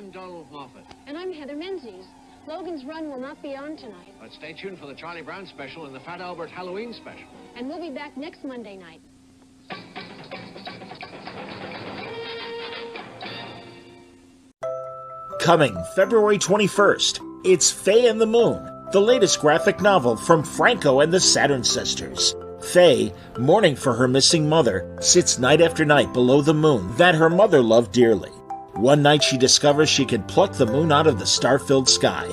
I'm Donald Moffat. And I'm Heather Menzies. Logan's Run will not be on tonight. But stay tuned for the Charlie Brown special and the Fat Albert Halloween special. And we'll be back next Monday night. Coming February 21st, it's Faye and the Moon, the latest graphic novel from Franco and the Saturn Sisters. Faye, mourning for her missing mother, sits night after night below the moon that her mother loved dearly. One night she discovers she can pluck the moon out of the star-filled sky.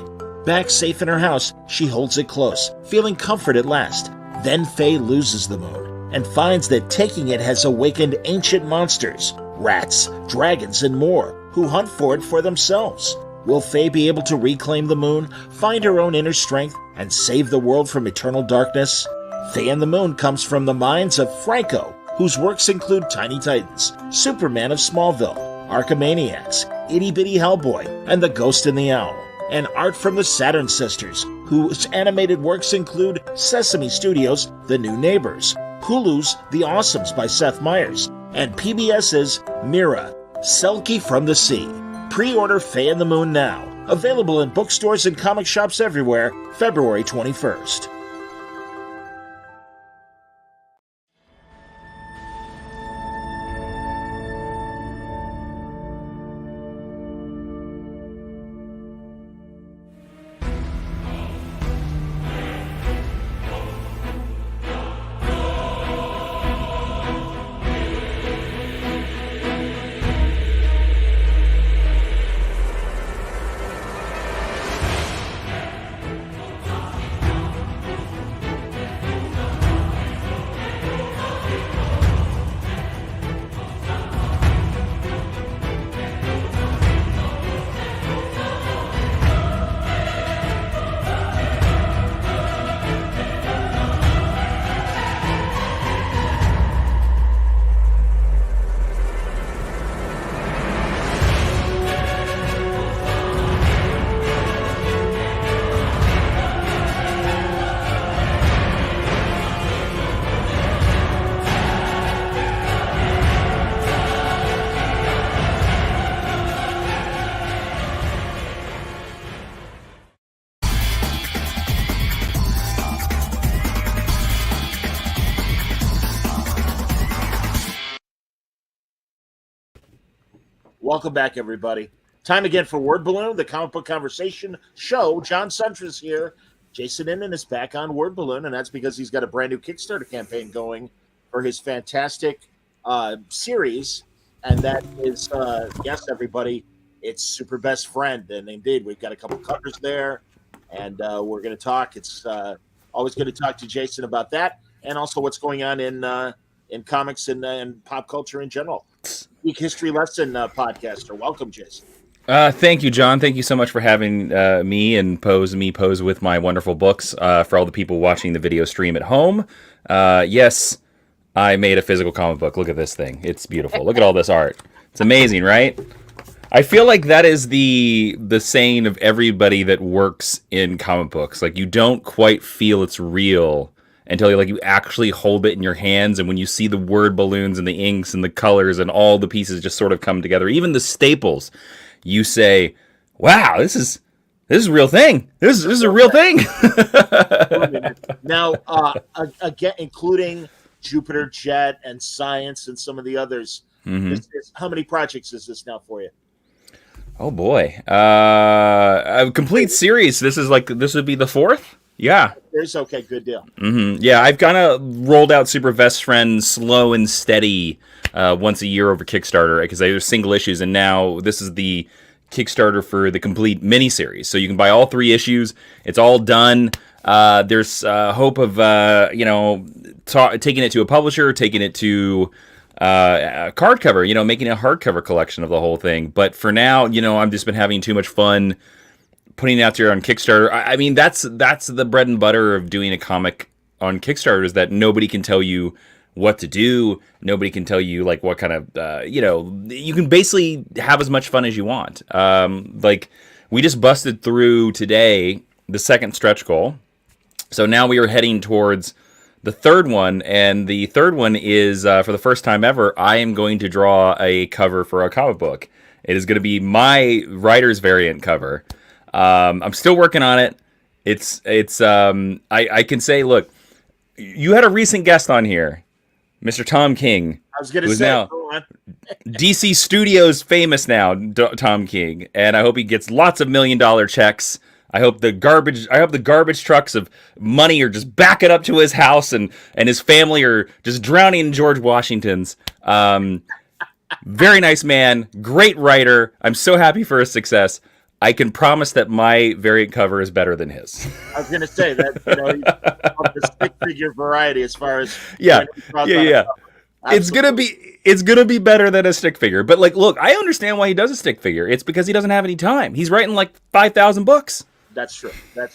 Back safe in her house, she holds it close, feeling comfort at last. Then Faye loses the moon, and finds that taking it has awakened ancient monsters, rats, dragons, and more, who hunt for it for themselves. Will Faye be able to reclaim the moon, find her own inner strength, and save the world from eternal darkness? Faye and the Moon comes from the minds of Franco, whose works include Tiny Titans, Superman of Smallville, Archimaniacs, Itty Bitty Hellboy, and The Ghost and the Owl, and art from the Saturn Sisters, whose animated works include Sesame Studios' The New Neighbors, Hulu's The Awesomes by Seth Meyers, and PBS's Mira, Selkie from the Sea. Pre-order Faye and the Moon now. Available in bookstores and comic shops everywhere, February 21st. Welcome back, everybody. Time again for Word Balloon, the comic book conversation show. John Suntra's here. Jason Inman is back on Word Balloon, and that's because he's got a brand new Kickstarter campaign going for his fantastic series, and that is, yes, everybody, it's Super Best Friend. And indeed, we've got a couple covers there, and we're going to talk. It's always good to talk to Jason about that, and also what's going on in comics and pop culture in general. Geek History Lesson podcaster. Welcome, Jason. Thank you, John. Thank you so much for having me pose with my wonderful books for all the people watching the video stream at home. Yes, I made a physical comic book. Look at this thing. It's beautiful. Look at all this art. It's amazing, right? I feel like that is the saying of everybody that works in comic books. Like, you don't quite feel it's real until you actually hold it in your hands, and when you see the word balloons and the inks and the colors and all the pieces just sort of come together, even the staples, you say, "Wow, this is a real thing. This is a real thing." Now, again, including Jupiter Jet and Science and some of the others. How many projects is this now for you? Oh boy, a complete series. This would be the fourth. Yeah. There's okay, good deal. Yeah, I've kind of rolled out Super Best Friend slow and steady once a year over Kickstarter because they were single issues, and now this is the Kickstarter for the complete miniseries. So you can buy all 3 issues. It's all done. There's hope of taking it to a publisher, taking it to a hardcover, making a hardcover collection of the whole thing. But for now, I've just been having too much fun putting it out there on Kickstarter. I mean, that's the bread and butter of doing a comic on Kickstarter, is that nobody can tell you what to do. Nobody can tell you what kind of, you can basically have as much fun as you want. We just busted through today the second stretch goal. So now we are heading towards the third one, and the third one is for the first time ever. I am going to draw a cover for a comic book. It is going to be my writer's variant cover. I'm still working on it. I can say, look, you had a recent guest on here, Mr. Tom King. I was going to say, now go on. DC Studios famous now, Tom King, and I hope he gets lots of $1 million checks. I hope the garbage trucks of money are just backing up to his house, and his family are just drowning in George Washington's. Very nice man, great writer. I'm so happy for his success. I can promise that my variant cover is better than his. I was going to say that, he's of the stick figure variety as far as yeah. It's gonna be better than a stick figure. But like, look, I understand why he does a stick figure. It's because he doesn't have any time. He's writing like 5,000 books. That's true. And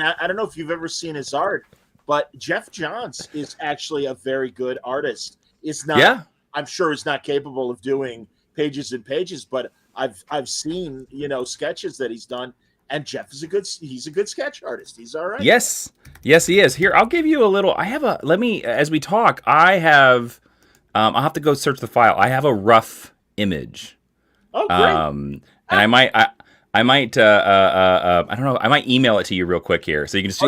I don't know if you've ever seen his art, but Jeff Johns is actually a very good artist. It's not. Yeah. I'm sure he's not capable of doing pages and pages, but I've seen sketches that he's done, and Jeff is he's a good sketch artist. He's all right. Yes, he is. Here, I'll give you a little. As we talk, I have. I'll have to go search the file. I have a rough image. Oh, great. And I might. I don't know. I might email it to you real quick here, so you can so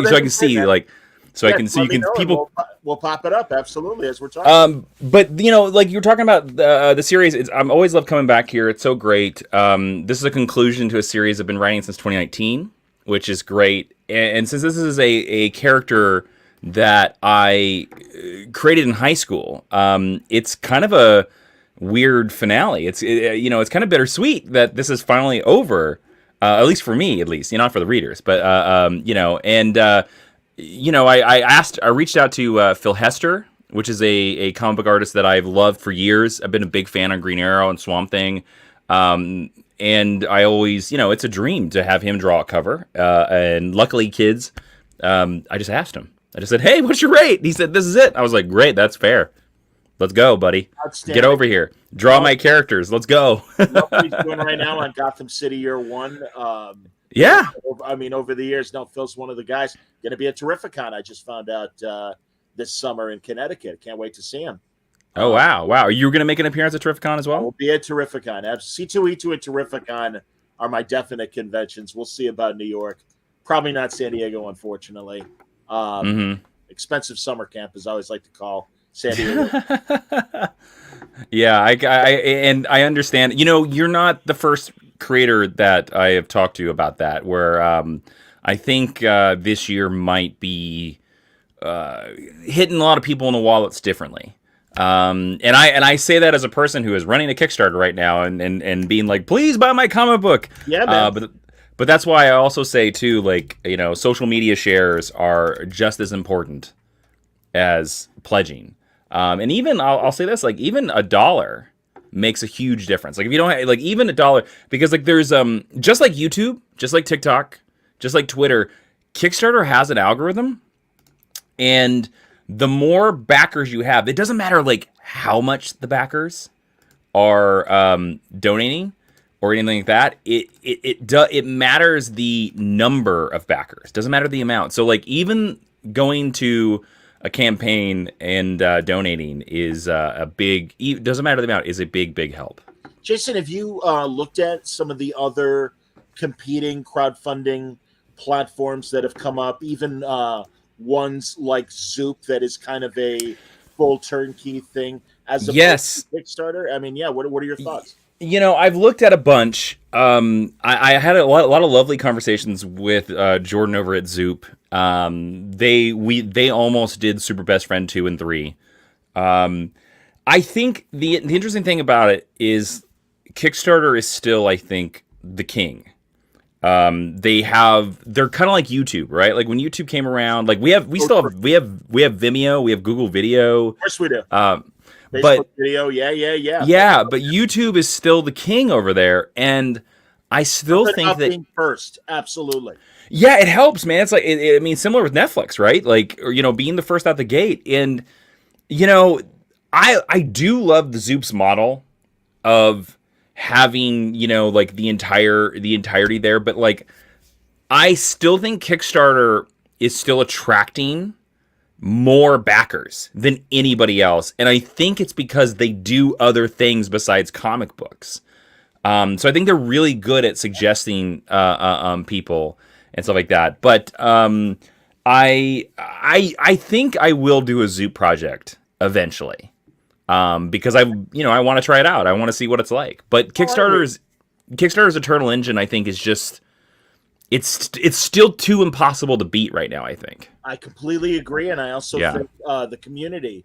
I can see people. We'll pop it up absolutely as we're talking. But like you're talking about the series. I'm always love coming back here. It's so great. This is a conclusion to a series I've been writing since 2019, which is great. And since this is a character that I created in high school, it's kind of a weird finale. It's kind of bittersweet that this is finally over. At least for me, not for the readers, but I reached out to Phil Hester, which is a comic book artist that I've loved for years. I've been a big fan on Green Arrow and Swamp Thing, and I always, it's a dream to have him draw a cover. And luckily, kids, I just asked him. I just said, "Hey, what's your rate?" He said, "This is it." I was like, "Great, that's fair. Let's go, buddy. Get over here. Draw my characters. Let's go." You know what he's doing right now on Gotham City Year One? Yeah. Over the years, Phil's one of the guys. Going to be at Terrificon. I just found out this summer in Connecticut. Can't wait to see him. Oh, wow. Are you going to make an appearance at Terrificon as well? We'll be at Terrificon. C2E2 at Terrificon are my definite conventions. We'll see about New York. Probably not San Diego, unfortunately. Expensive summer camp, as I always like to call San Diego. Yeah, I understand. You're not the first creator that I have talked to about that, where I think this year might be hitting a lot of people in the wallets differently. And I say that as a person who is running a Kickstarter right now and being like, please buy my comic book. Yeah, man. But that's why I also say too, like, social media shares are just as important as pledging. And even I'll say this, like, even $1 makes a huge difference. Like, if you don't have, like, even $1, because like there's just like YouTube, just like TikTok, just like Twitter, Kickstarter has an algorithm, and the more backers you have, it doesn't matter like how much the backers are donating or anything like that. It matters the number of backers. Doesn't matter the amount. So like even going to a campaign and donating is a big. Doesn't matter the amount. Is a big help. Jason, have you looked at some of the other competing crowdfunding platforms that have come up? Even ones like Zoop, that is kind of a full turnkey thing as a Kickstarter. I mean, yeah. What are your thoughts? I've looked at a bunch. I had a lot of lovely conversations with Jordan over at Zoop. They almost did Super Best Friend 2 and 3. I think the interesting thing about it is Kickstarter is still, I think, the king. They're kind of like YouTube, right? Like when YouTube came around, like we have Vimeo, we have Google Video. Of course we do. Facebook video, yeah. Yeah, but YouTube is still the king over there, and I still think that being first, absolutely. Yeah, it helps, man. It's like I mean, similar with Netflix, right? Like, or, being the first out the gate, and I do love the Zoop's model of having like the entirety there, but like I still think Kickstarter is still attracting more backers than anybody else. And I think it's because they do other things besides comic books. So I think they're really good at suggesting people and stuff like that. But I think I will do a Zoop project eventually. Because I want to try it out. I want to see what it's like. But Kickstarter's Eternal Engine, I think, is just it's still too impossible to beat right now, I think. I completely agree, and I also think the community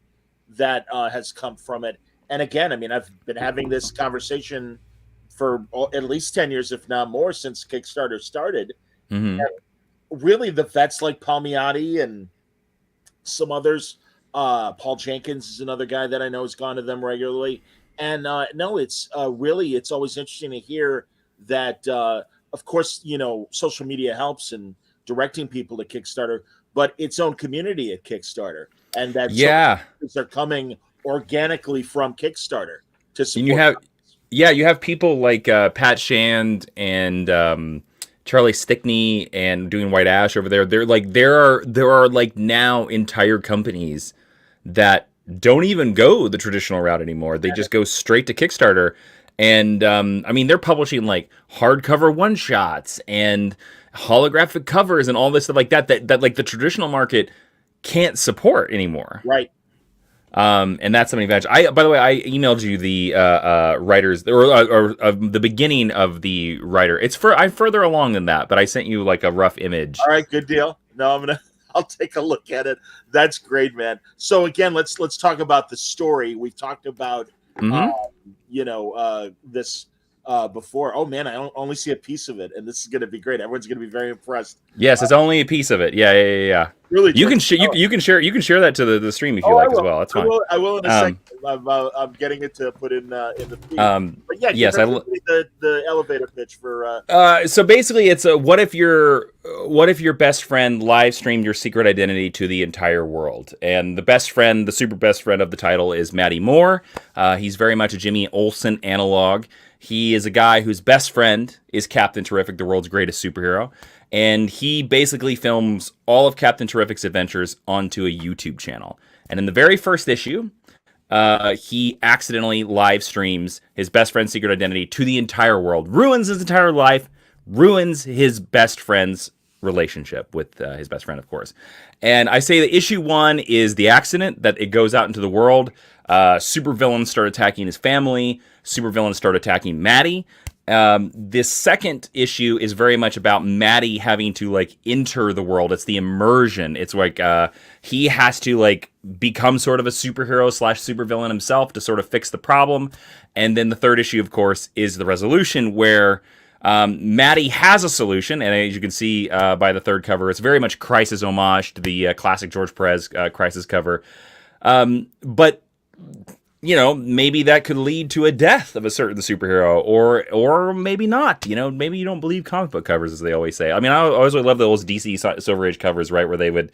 that has come from it. And again, I mean, I've been having this conversation for at least 10 years, if not more, since Kickstarter started. Mm-hmm. And really, the vets like Palmiotti and some others, Paul Jenkins is another guy that I know has gone to them regularly. And no, it's really, it's always interesting to hear that, of course, social media helps in directing people to Kickstarter, but its own community at Kickstarter. And that they're coming organically from Kickstarter to support. And you have people like Pat Shand and Charlie Stickney and doing White Ash over there. They're like there are like now entire companies that don't even go the traditional route anymore. They just go straight to Kickstarter. And I mean, they're publishing like hardcover one shots and holographic covers and all this stuff like that like the traditional market can't support anymore. Right. And that's something advantage. By the way, I emailed you the writers or the beginning of the writer. I'm further along than that, but I sent you like a rough image. All right, good deal. No, I'll take a look at it. That's great, man. So again, let's talk about the story. We've talked about this before. Oh man, I only see a piece of it, and this is going to be great. Everyone's going to be very impressed. Yes, it's only a piece of it. Yeah. Really, you can share that to the stream if you like as well. That's fine. I will in a second. I'm getting it to put in the feed. But yeah, yes, the elevator pitch for. So basically, it's what if your best friend live streamed your secret identity to the entire world, and the super best friend of the title is Matty Moore. He's very much a Jimmy Olsen analog. He is a guy whose best friend is Captain Terrific, the world's greatest superhero. And he basically films all of Captain Terrific's adventures onto a YouTube channel. And in the very first issue, he accidentally live streams his best friend's secret identity to the entire world, ruins his entire life, ruins his best friend's relationship with his best friend, of course. And I say that issue 1 is the accident, that it goes out into the world. Supervillains start attacking his family. Supervillains start attacking Maddie. This second issue is very much about Maddie having to like enter the world. It's the immersion. It's like he has to like become sort of a superhero / supervillain himself to sort of fix the problem. And then the third issue, of course, is the resolution where Maddie has a solution. And as you can see by the third cover, it's very much Crisis homage to the classic George Perez Crisis cover. But maybe that could lead to a death of a certain superhero, or maybe not. Maybe you don't believe comic book covers, as they always say. I mean, I always really love those DC Silver Age covers, right, where they would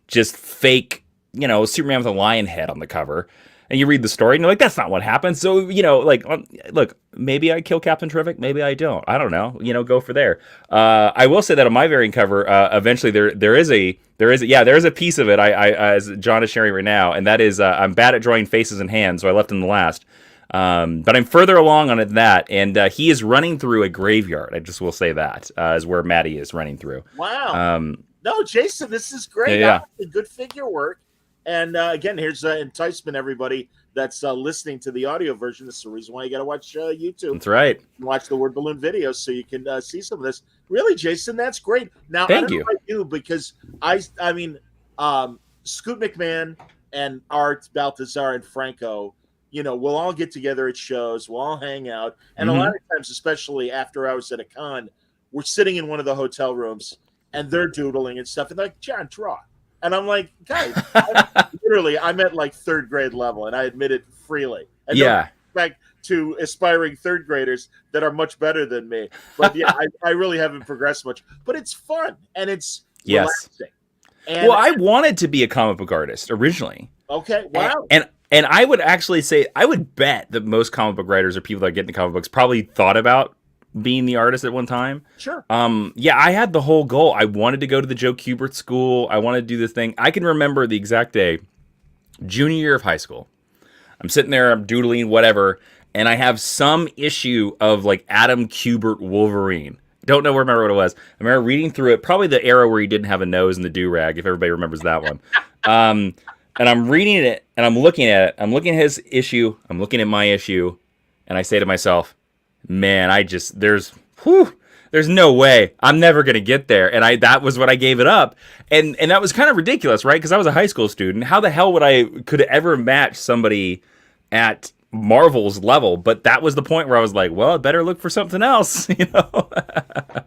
just fake, Superman with a lion head on the cover, and you read the story, and you're like, that's not what happened. So, look, maybe I kill Captain Terrific, maybe I don't. I don't know. Go for there. I will say that on my variant cover, eventually there is a piece of it. I as John is sharing right now, and that is I'm bad at drawing faces and hands, so I left him the last. But I'm further along on it than that, and he is running through a graveyard. I just will say that is where Maddie is running through. Wow. No, Jason, this is great. Yeah. Good figure work. And again, here's enticement, everybody that's listening to the audio version. This is the reason why you got to watch YouTube. That's right. And watch the Word Balloon videos so you can see some of this. Really, Jason, that's great. Now, Thank I don't you. know about you, because I mean, Scoot McMahon and Art Baltazar and Franco, we'll all get together at shows. We'll all hang out. And a lot of times, especially after hours at a con, we're sitting in one of the hotel rooms and they're doodling and stuff. And they're like, John, draw. And I'm like, guys, I'm at like third grade level, and I admit it freely. And don't expect to aspiring third graders that are much better than me. But yeah, I really haven't progressed much. But it's fun, and it's relaxing. And I wanted to be a comic book artist originally. Okay, wow. And I would actually say, I would bet that most comic book writers or people that get into comic books probably thought about being the artist at one time. Sure. Yeah, I had the whole goal. I wanted to go to the Joe Kubert school. I wanted to do this thing. I can remember the exact day, junior year of high school. I'm sitting there, I'm doodling, whatever, and I have some issue of like Adam Kubert Wolverine. Don't remember what it was. I remember reading through it, probably the era where he didn't have a nose and the do-rag, if everybody remembers that one. And I'm reading it, and I'm looking at it. I'm looking at his issue. I'm looking at my issue, and I say to myself, man, there's no way I'm never going to get there. And that was when I gave it up. And that was kind of ridiculous, right? Because I was a high school student. How the hell could ever match somebody at Marvel's level? But that was the point where I was like, well, I better look for something else, you know?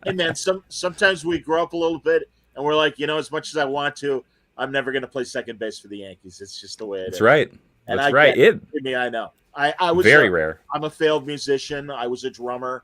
Hey, man, sometimes we grow up a little bit and we're like, as much as I want to, I'm never going to play second base for the Yankees. It's just the way it is. That's right. And That's right. I know. I was very rare. I'm a failed musician. I was a drummer.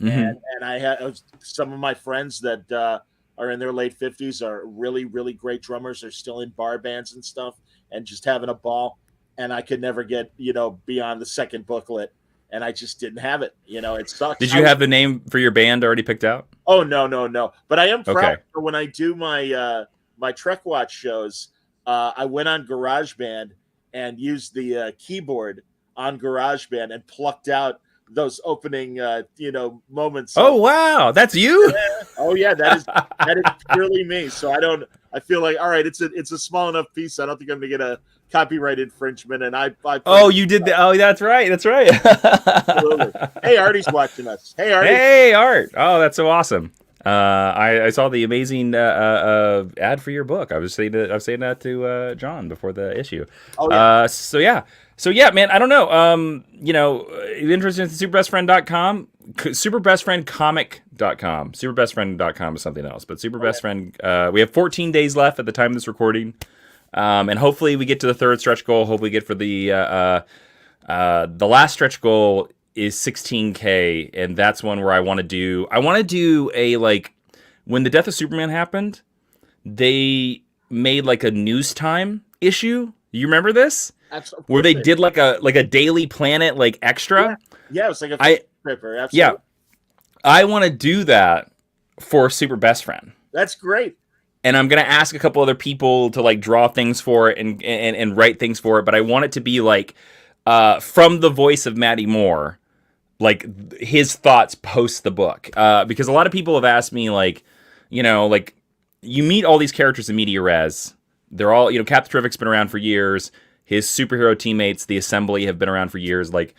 Mm-hmm. And I had some of my friends that are in their late 50s are really, really great drummers. They're still in bar bands and stuff and just having a ball. And I could never get, beyond the second booklet. And I just didn't have it. It sucks. Did you have the name for your band already picked out? Oh, no. But I am proud. Okay. For when I do my Trek Watch shows, I went on GarageBand and used the keyboard on GarageBand and plucked out those opening, moments. Oh, wow. That's you? Oh, yeah. That is purely me. So I feel like, all right, it's a small enough piece. I don't think I'm going to get a copyright infringement. And I oh, you did that. Oh, that's right. That's right. Absolutely. Hey, Artie's watching us. Hey, Artie. Hey, Art. Oh, that's so awesome. I saw the amazing ad for your book. I was saying that to John before the issue. Oh, yeah. So yeah, man. I don't know. Interested in superbestfriend.com, superbestfriendcomic.com. Superbestfriend.com is something else, but superbestfriend. We have 14 days left at the time of this recording, and hopefully we get to the third stretch goal. Hopefully we get for the last stretch goal is 16K, and that's one where I want to do a, like, when the death of Superman happened, they made like a news time issue. You remember this? Absolutely. Where they did like a Daily Planet like extra. Yeah, it was like a paper. Absolutely. Yeah, I want to do that for Super Best Friend. That's great. And I'm gonna ask a couple other people to like draw things for it and write things for it, but I want it to be like from the voice of Matty Moore, like his thoughts post the book. Because a lot of people have asked me, like, like you meet all these characters in media res. They're all, Captain Terrific's been around for years. His superhero teammates, the Assembly, have been around for years. Like,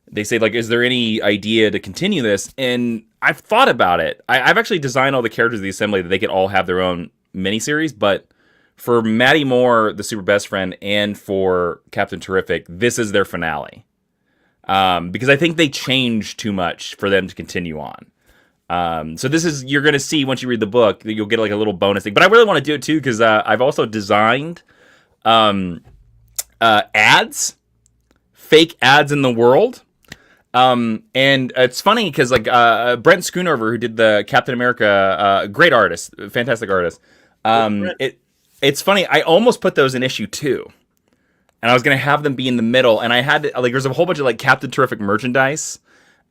they say, like, is there any idea to continue this? And I've thought about it. I've actually designed all the characters of the Assembly that they could all have their own miniseries, but for Matty Moore, the Super Best Friend, and for Captain Terrific, this is their finale. Because I think they changed too much for them to continue on. So this is, you're going to see once you read the book, you'll get like a little bonus thing. But I really want to do it too, because I've also designed ads, fake ads in the world. And it's funny because like Brent Schoonover, who did the Captain America, great artist, fantastic artist. It's funny, I almost put those in issue 2. And I was going to have them be in the middle. And I had, like, there's a whole bunch of, like, Captain Terrific merchandise.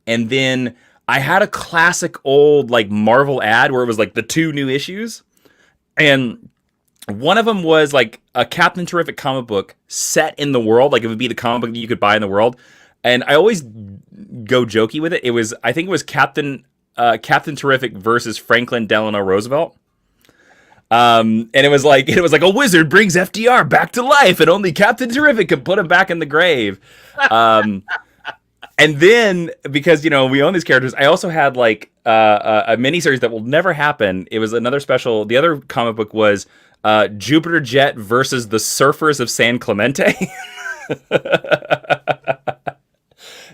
And then I had a classic old, like, Marvel ad where it was, like, the 2 new issues. And one of them was, like, a Captain Terrific comic book set in the world. Like, it would be the comic book that you could buy in the world. And I always go jokey with it. I think it was Captain Terrific versus Franklin Delano Roosevelt. And it was like a wizard brings FDR back to life, and only Captain Terrific could put him back in the grave. And then because we own these characters, I also had like a miniseries that will never happen. It was another special. The other comic book was Jupiter Jet versus the Surfers of San Clemente.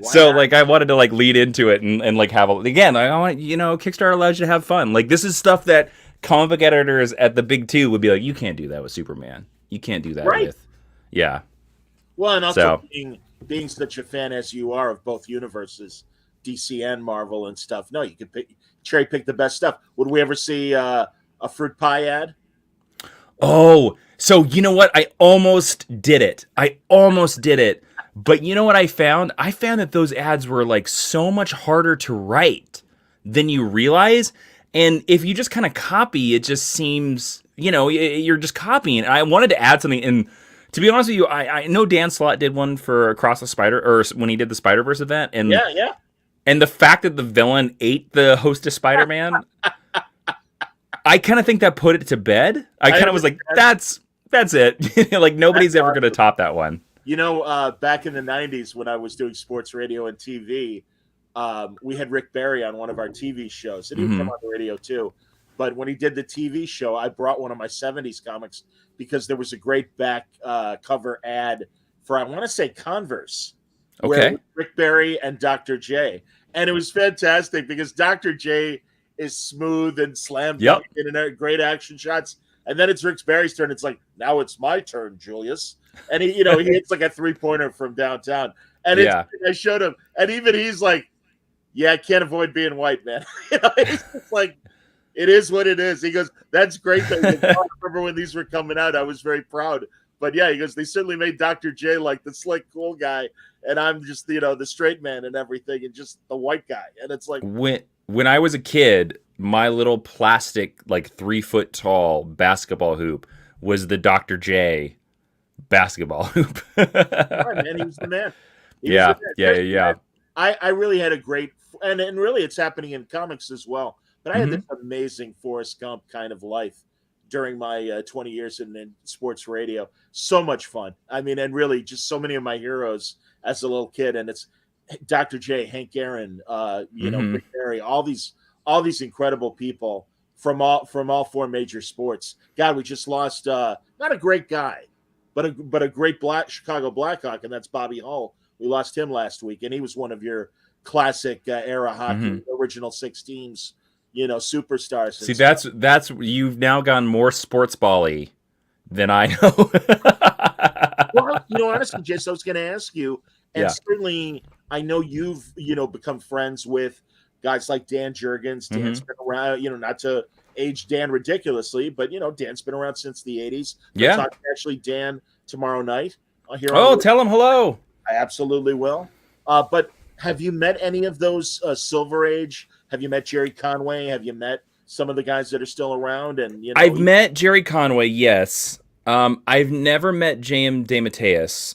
So like I wanted to like lead into it and like have again. I want Kickstarter allows you to have fun. Like this is stuff that comic book editors at the big 2 would be like, you can't do that with Superman. You can't do that with. Yeah. Well, and also being such a fan as you are of both universes, DC and Marvel and stuff. No, you could cherry pick the best stuff. Would we ever see a fruit pie ad? Oh, so you know what? I almost did it. But you know what I found? I found that those ads were like so much harder to write than you realize. And if you just kind of copy, it just seems, you're just copying. I wanted to add something. And to be honest with you, I know Dan Slott did one for Across the Spider, or when he did the Spider-Verse event. And Yeah. And the fact that the villain ate the host of Spider-Man, I kind of think that put it to bed. I kind of was like, that's it. Like, nobody's ever going to top that one. Back in the 90s when I was doing sports radio and TV, we had Rick Barry on one of our TV shows. And he would come on the radio too. But when he did the TV show, I brought one of my 70s comics because there was a great back cover ad for, I want to say, Converse. Okay. Rick Barry and Dr. J. And it was fantastic because Dr. J is smooth and slam dunk and great action shots. And then it's Rick Barry's turn. It's like, now it's my turn, Julius. And he hits like a 3-pointer from downtown. And I showed him. And even he's like, yeah, I can't avoid being white, man. He's just like, it is what it is. He goes, that's great. I remember when these were coming out, I was very proud. But yeah, he goes, they certainly made Dr. J like the slick, cool guy. And I'm just, the straight man and everything and just the white guy. And it's like, when I was a kid, my little plastic, like 3-foot tall basketball hoop was the Dr. J basketball hoop. Man, he was the man. Yeah. I really had a great, and really it's happening in comics as well. But I had this amazing Forrest Gump kind of life during my 20 years in sports radio. So much fun. I mean, and really just so many of my heroes as a little kid. And it's Dr. J, Hank Aaron, Rick Barry, all these incredible people from all 4 major sports. God, we just lost not a great guy, but a great Chicago Blackhawk, and that's Bobby Hull. We lost him last week, and he was one of your classic era hockey, original 6 teams, superstars. See, that's you've now gone more sports ball-y than I know. Well, honestly, Jess, I was going to ask you, and certainly I know you've, become friends with guys like Dan Jurgens. Dan's been around, not to age Dan ridiculously, but, Dan's been around since the 80s. Yeah. Talk to actually Dan tomorrow night. Tell him hello. I absolutely will. But have you met any of those Silver Age? Have you met Jerry Conway? Have you met some of the guys that are still around? And I've met Jerry Conway, yes. I've never met J.M. DeMatteis,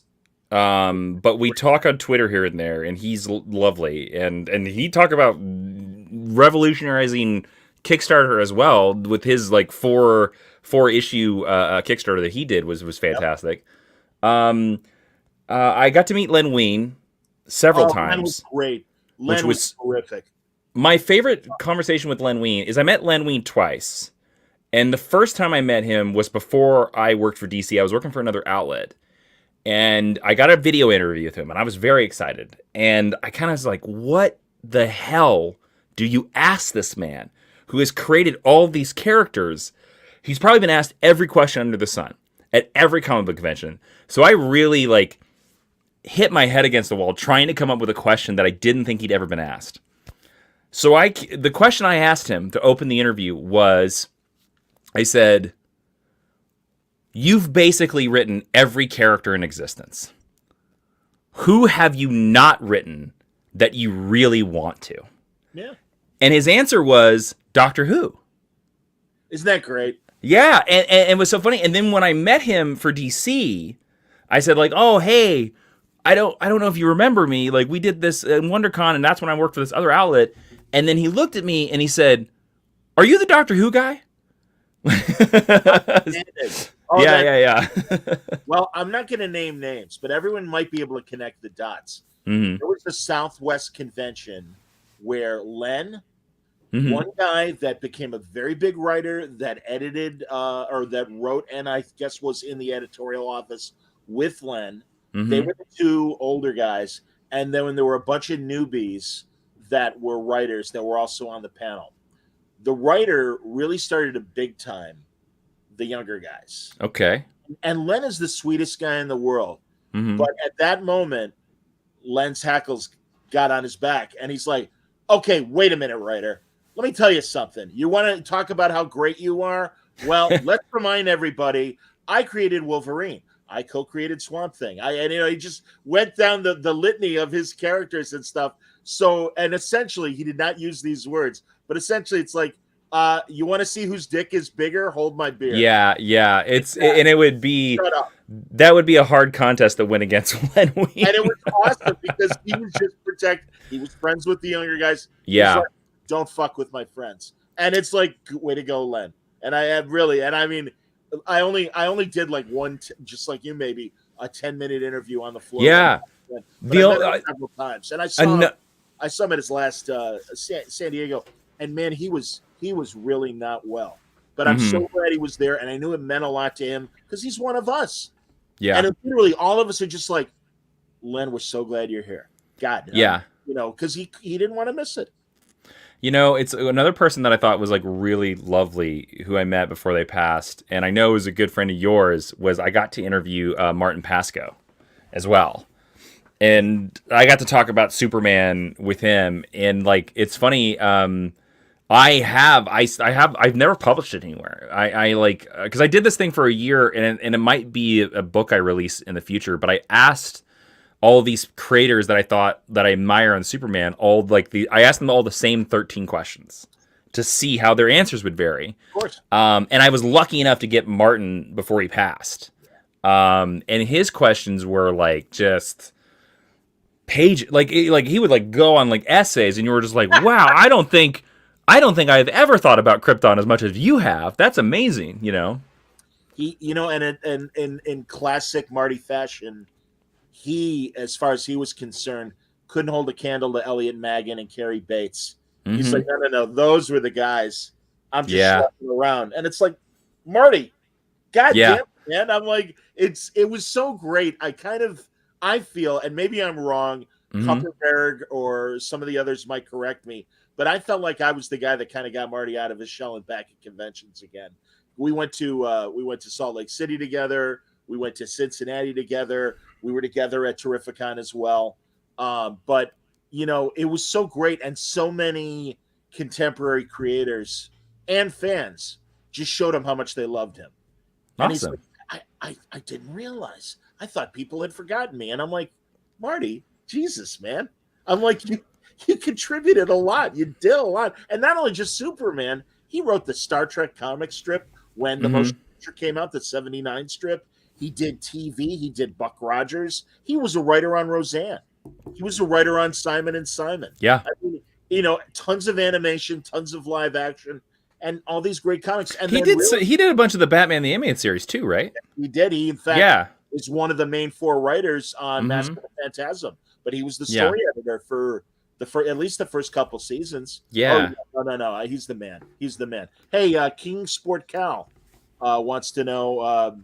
but we talk on Twitter here and there, and he's lovely. And he talked about revolutionizing Kickstarter as well with his like four issue Kickstarter that he did was fantastic. Yep. I got to meet Len Wein several times. Len was great. Len was terrific. My favorite conversation with Len Wein is I met Len Wein twice. And the first time I met him was before I worked for DC. I was working for another outlet. And I got a video interview with him, and I was very excited. And I kind of was like, what the hell do you ask this man who has created all of these characters? He's probably been asked every question under the sun at every comic book convention. So I really hit my head against the wall trying to come up with a question that I didn't think he'd ever been asked. So the question I asked him to open the interview was, I said, you've basically written every character in existence. Who have you not written that you really want to? Yeah. And his answer was Doctor Who. Isn't that great? Yeah, and it was so funny. And then when I met him for DC, I said oh, hey, I don't know if you remember me. Like, we did this in WonderCon, and that's when I worked for this other outlet. And then he looked at me and he said, are you the Doctor Who guy? Yeah. Well, I'm not going to name names, but everyone might be able to connect the dots. Mm-hmm. There was the Southwest convention where Len, one guy that became a very big writer that edited or that wrote and I guess was in the editorial office with Len. They were the 2 older guys. And then when there were a bunch of newbies that were writers that were also on the panel. The writer really started a big time the younger guys. Okay. And Len is the sweetest guy in the world. But at that moment, Len's hackles got on his back. And he's like, okay, wait a minute, writer. Let me tell you something. You want to talk about how great you are? Well, let's remind everybody, I created Wolverine. I co-created Swamp Thing. And he just went down the litany of his characters and stuff. So, and essentially, he did not use these words, but essentially, it's like, you want to see whose dick is bigger? Hold my beer. Yeah. And it would be Shut up. that would be a hard contest to win against Len Wein. And it was awesome because he was just he was friends with the younger guys. Yeah. Like, don't fuck with my friends. And it's like, way to go, Len. And I had really, and I mean, I only did like one, just like you, maybe a 10-minute interview on the floor. Yeah. But I met him several times, and I saw him at his last San Diego, and man, he was really not well. But I'm so glad he was there, and I knew it meant a lot to him because he's one of us. Yeah. And literally, all of us are just like, Len, we're so glad you're here. God. Yeah. Because he didn't want to miss it. It's another person that I thought was like really lovely who I met before they passed, and I know was a good friend of yours. Was I got to interview Martin Pasco as well, and I got to talk about Superman with him. And like, it's funny. I've never published it anywhere. I like because I did this thing for a year, and it might be a book I release in the future. But I asked all these creators that I thought that I admire on Superman, I asked them all the same 13 questions to see how their answers would vary. Of course. And I was lucky enough to get Martin before he passed. And his questions were like just he would like go on like essays, and you were just like, wow, I don't think I've ever thought about Krypton as much as you have. That's amazing, He, and in classic Marty fashion, he, as far as he was concerned, couldn't hold a candle to Elliot Maggin and Cary Bates. Mm-hmm. He's like, no, those were the guys. I'm just walking around, and it's like, Marty, God damn it, man. I'm like, it was so great. I feel, and maybe I'm wrong. Kupperberg or some of the others might correct me, but I felt like I was the guy that kind of got Marty out of his shell and back at conventions again. We went to Salt Lake City together. We went to Cincinnati together. We were together at Terrificon as well. But, it was so great. And so many contemporary creators and fans just showed him how much they loved him. And awesome. He's like, I didn't realize. I thought people had forgotten me. And I'm like, Marty, Jesus, man. I'm like, you contributed a lot. You did a lot. And not only just Superman, he wrote the Star Trek comic strip when the motion picture came out, the 79 strip. He did TV. He did Buck Rogers. He was a writer on Roseanne. He was a writer on Simon and Simon. Yeah. I mean, tons of animation, tons of live action, and all these great comics. And he did a bunch of the Batman the Animated Series too, right? He did. He, in fact, is one of the main 4 writers on Mask of the Phantasm. But he was the story editor for at least the first couple seasons. Yeah. Oh, no. He's the man. He's the man. Hey, King Sport Cal wants to know...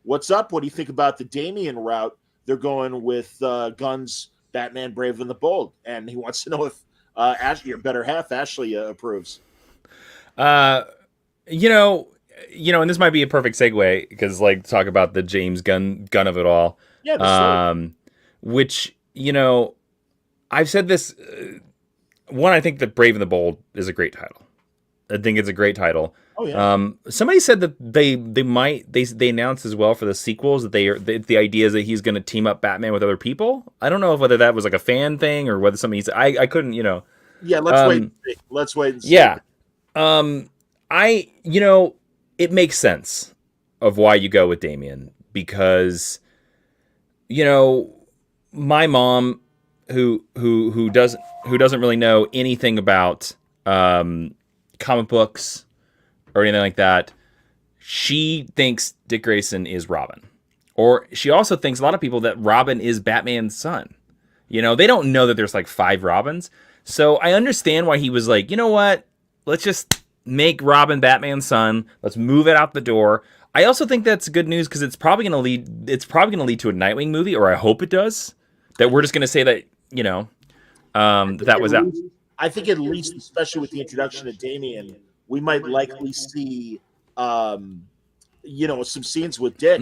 what's up? What do you think about the Damian route? They're going with Gunn's Batman Brave and the Bold. And he wants to know if Ashley, your better half, Ashley, approves. And this might be a perfect segue because, like, talk about the James Gunn of it all. Yeah. Which, I've said this. One, I think that Brave and the Bold is a great title. I think it's a great title. Oh, yeah. Somebody said that they announced as well for the sequels that the idea is that he's going to team up Batman with other people. I don't know whether that was like a fan thing or whether something I couldn't, Yeah, let's wait and see. Let's wait and see. Yeah. It makes sense of why you go with Damian because, my mom who doesn't really know anything about comic books or anything like that, she thinks Dick Grayson is Robin. Or she also thinks a lot of people that Robin is Batman's son. They don't know that there's like 5 Robins. So I understand why he was like, you know what? Let's just make Robin Batman's son. Let's move it out the door. I also think that's good news because it's probably going to lead to a Nightwing movie, or I hope it does. That we're just going to say that, that was out. I think at least, especially with the introduction of Damian, we might likely see, some scenes with Dick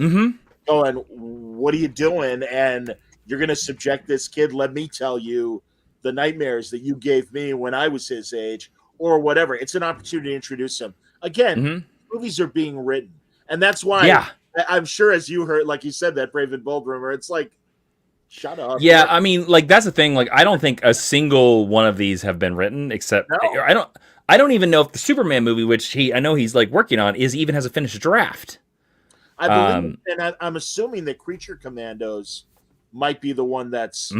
going, what are you doing? And you're going to subject this kid, let me tell you, the nightmares that you gave me when I was his age, or whatever. It's an opportunity to introduce him. Again, movies are being written. And that's why I'm sure, as you heard, like you said, that Brave and Bold rumor, it's like, shut up. Yeah, I mean, like that's the thing. Like, I don't think a single one of these have been written, except No. I don't even know if the Superman movie, which I know he's like working on, even has a finished draft. I believe, and I'm assuming that Creature Commandos might be the one that's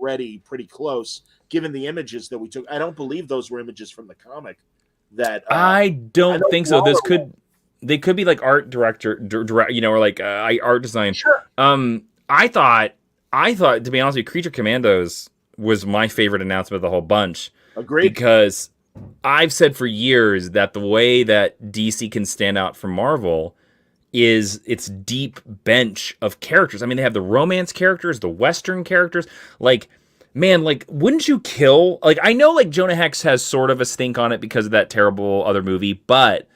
ready, pretty close, given the images that we took. I don't believe those were images from the comic. That I don't think so. They could be like art director, or like art design. Sure. I thought to be honest with you, Creature Commandos was my favorite announcement of the whole bunch. Agreed. Because I've said for years that the way that DC can stand out from Marvel is its deep bench of characters. I mean, they have the romance characters, the Western characters. Like, man, like, wouldn't you kill? Like, I know, like, Jonah Hex has sort of a stink on it because of that terrible other movie, but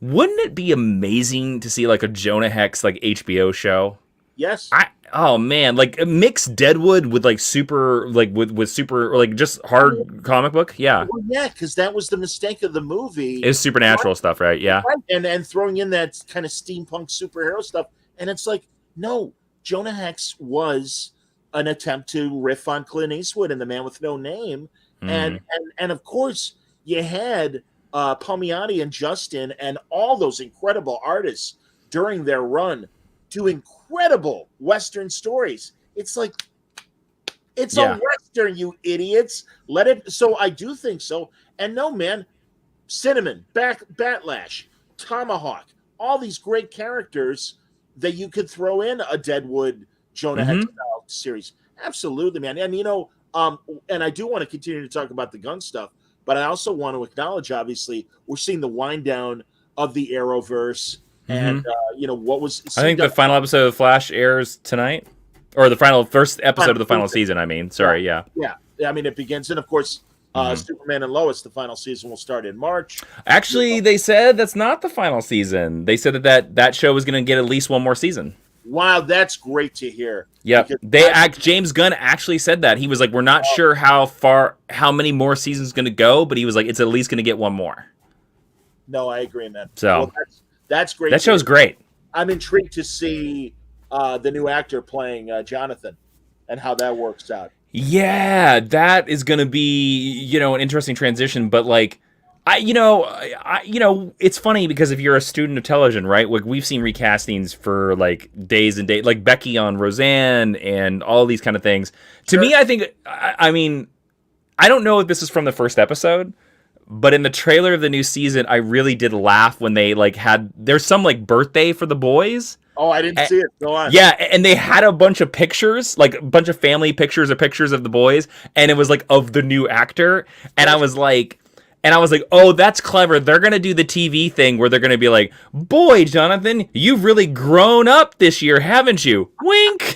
wouldn't it be amazing to see, like, a Jonah Hex, like, HBO show? Yes. Oh man, like mix Deadwood with like super, like with super, like just hard comic book. Yeah. Well, yeah, because that was the mistake of the movie. It's supernatural stuff, right? Yeah. Right. And throwing in that kind of steampunk superhero stuff. And it's like, no, Jonah Hex was an attempt to riff on Clint Eastwood and The Man with No Name. And of course, you had Palmiotti and Justin and all those incredible artists during their run do incredible Western stories. It's like, it's a Western, you idiots. Let it. So I do think so. And no, man, Cinnamon, Batlash, Tomahawk, all these great characters that you could throw in a Deadwood Jonah Hex style series. Absolutely, man. And and I do want to continue to talk about the gun stuff, but I also want to acknowledge, obviously, we're seeing the wind down of the Arrowverse. And what was? I think the final episode of Flash airs tonight, or the first episode of the final season. I mean, sorry, yeah. I mean, it begins, and of course, Superman and Lois. The final season will start in March. Actually, they said that's not the final season. They said that show was going to get at least one more season. Wow, that's great to hear. Yeah, James Gunn actually said that. He was like, "We're not sure how many more seasons going to go, but he was like, it's at least going to get one more." No, I agree, man. So. That's great. That show's great. I'm intrigued to see the new actor playing Jonathan and how that works out. Yeah, that is going to be, an interesting transition. But like, it's funny because if you're a student of television, right? Like we've seen recastings for like days and days, like Becky on Roseanne and all these kind of things. To me, I think, I mean, I don't know if this is from the first episode. But in the trailer of the new season, I really did laugh when they like there's some like birthday for the boys. Oh, I didn't see it. Go on. Yeah, and they had a bunch of pictures, like a bunch of family pictures or pictures of the boys, and it was like of the new actor. And I was like, oh, that's clever. They're going to do the TV thing where they're going to be like, boy, Jonathan, you've really grown up this year, haven't you? Wink.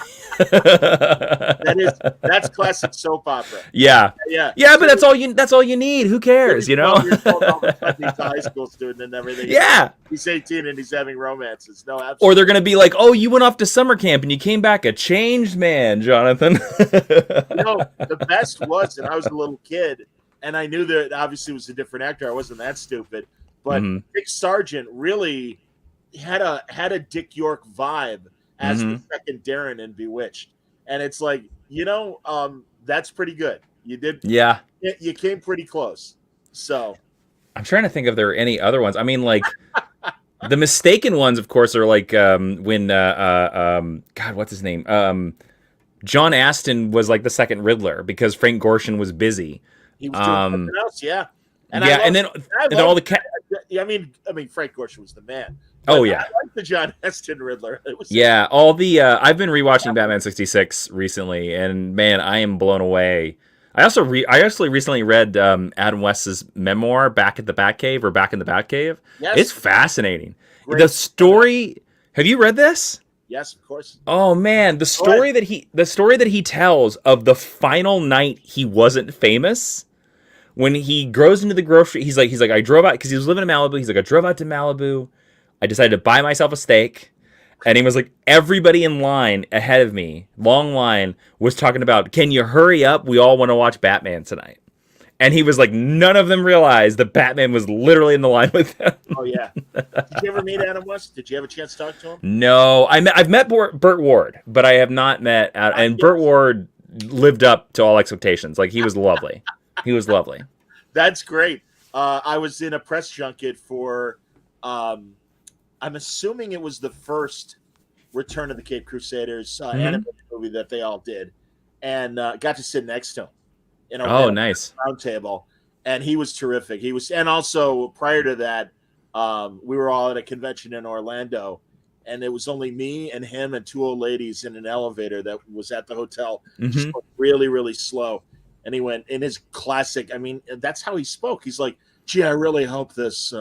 That's classic soap opera. Yeah, but that's all you need. Who cares, He's a high school student and everything. Yeah, he's 18 and he's having romances. No, absolutely. Or they're gonna be like, "Oh, you went off to summer camp and you came back a changed man, Jonathan." The best was, and I was a little kid, and I knew that obviously it was a different actor. I wasn't that stupid, but Dick Sargent really had a Dick York vibe as the second Darren in Bewitched. And it's like, that's pretty good. You did. Yeah. You came pretty close. So I'm trying to think if there are any other ones. I mean, like the mistaken ones, of course, are like when God, what's his name? John Aston was like the second Riddler because Frank Gorshin was busy. He was doing something else, yeah. And then all the I mean, Frank Gorshin was the man. Oh yeah, I like the John Aston Riddler. All the I've been rewatching Batman 66 recently, and man, I am blown away. I actually recently read Adam West's memoir, Back in the Batcave. Yes. It's fascinating. Great. The story. Have you read this? Yes, of course. Oh man, the story that he tells of the final night he wasn't famous. When he goes into the grocery, he's like, I drove out because he was living in Malibu. He's like, I drove out to Malibu. I decided to buy myself a steak. And he was like, everybody in line ahead of me, long line, was talking about, can you hurry up? We all want to watch Batman tonight. And he was like, none of them realized that Batman was literally in the line with them. Oh yeah. Did you ever meet Adam West? Did you have a chance to talk to him? No, I've met Burt Ward, but I have not met and Burt Ward lived up to all expectations. Like, he was lovely. He was lovely. That's great. I was in a press junket for, I'm assuming it was the first Return of the Cape Crusaders animated movie that they all did, and got to sit next to him in a nice round table, and he was terrific. He was, and also prior to that, we were all at a convention in Orlando, and it was only me and him and two old ladies in an elevator that was at the hotel, just really, really slow. And he went in his classic. I mean, that's how he spoke. He's like, "Gee, I really hope this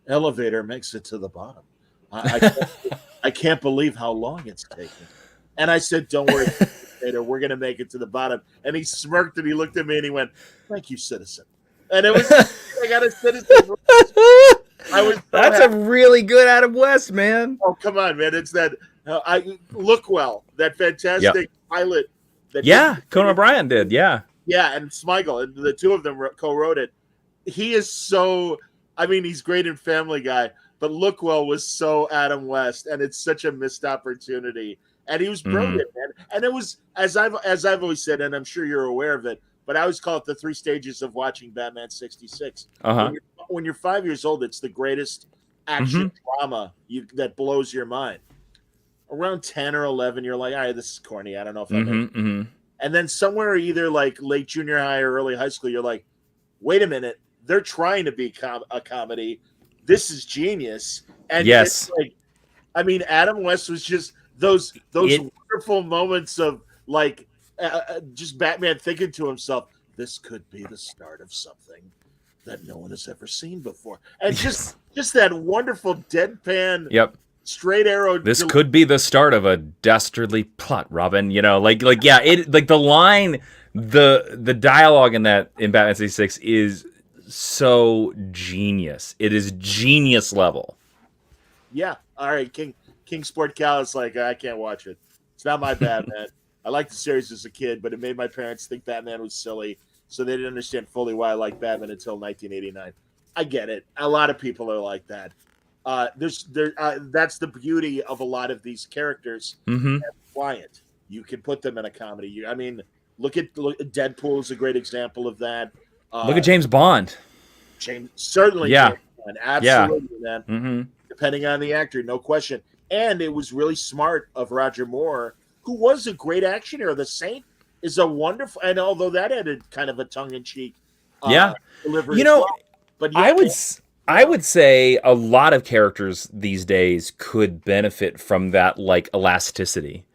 elevator makes it to the bottom. I can't believe how long it's taken." And I said, "Don't worry, we're going to make it to the bottom." And he smirked and he looked at me and he went, "Thank you, citizen." And it was, I got a citizen. That's a really good Adam West, man. Oh, come on, man. It's that, Look Well, that fantastic pilot. That Conan O'Brien did, yeah. Yeah, and Smigel, and the two of them co-wrote it. He is so, I mean, he's great in Family Guy, but Look Well was so Adam West, and it's such a missed opportunity. And he was brilliant, man. And it was, as I've always said, and I'm sure you're aware of it, but I always call it the 3 stages of watching Batman 66. When you're 5 years old, it's the greatest action drama that blows your mind. Around 10 or 11, you're like, all right, this is corny. I don't know if I'm in. And then somewhere either like late junior high or early high school, you're like, wait a minute, they're trying to be a comedy. This is genius. And it's like, I mean, Adam West was just those wonderful moments of like just Batman thinking to himself, this could be the start of something that no one has ever seen before. And just that wonderful deadpan straight arrow. This could be the start of a dastardly plot, Robin. You know, like the line, the dialogue in Batman 66 is so genius. It is genius level. Yeah. All right. King Sport Cal is like, I can't watch it. It's not my Batman. I liked the series as a kid, but it made my parents think Batman was silly, so they didn't understand fully why I liked Batman until 1989. I get it. A lot of people are like that. That's the beauty of a lot of these characters. Quiet. You can put them in a comedy. I mean, look at Deadpool is a great example of that. Look at James Bond. Certainly. James Bond. Absolutely, man. Depending on the actor, no question. And it was really smart of Roger Moore, who was a great action hero. The Saint is a wonderful, and although that had kind of a tongue-in-cheek delivery, you know, but I would say a lot of characters these days could benefit from that like elasticity,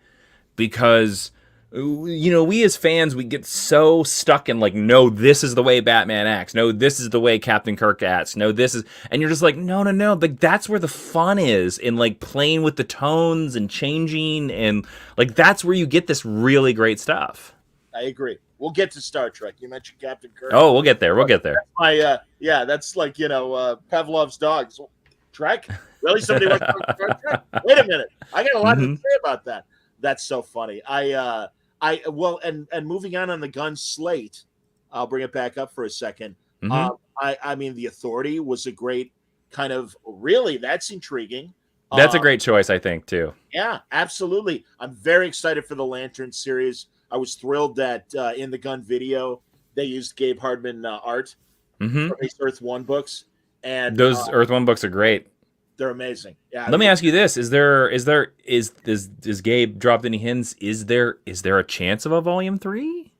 because you know, we as fans, we get so stuck in like, no, this is the way Batman acts. No, this is the way Captain Kirk acts. No, this is, and you're just like, no. Like, that's where the fun is, in like playing with the tones and changing, and like that's where you get this really great stuff. I agree. We'll get to Star Trek. You mentioned Captain Kirk. Oh, we'll get there. That's that's like, you know, Pavlov's dogs. Trek? Really? Somebody wants to talk Star Trek? Wait a minute. I got a lot to say about that. That's so funny. And moving on the gun slate, I'll bring it back up for a second. I mean, The Authority was a great kind of, really, that's intriguing. That's a great choice, I think, too. Yeah, absolutely. I'm very excited for the Lantern series. I was thrilled that in the Gun video, they used Gabe Hardman art from his Earth One books. And those Earth One books are great. They're amazing. Yeah. Let me ask you this: Is Gabe dropped any hints? Is there a chance of a volume 3?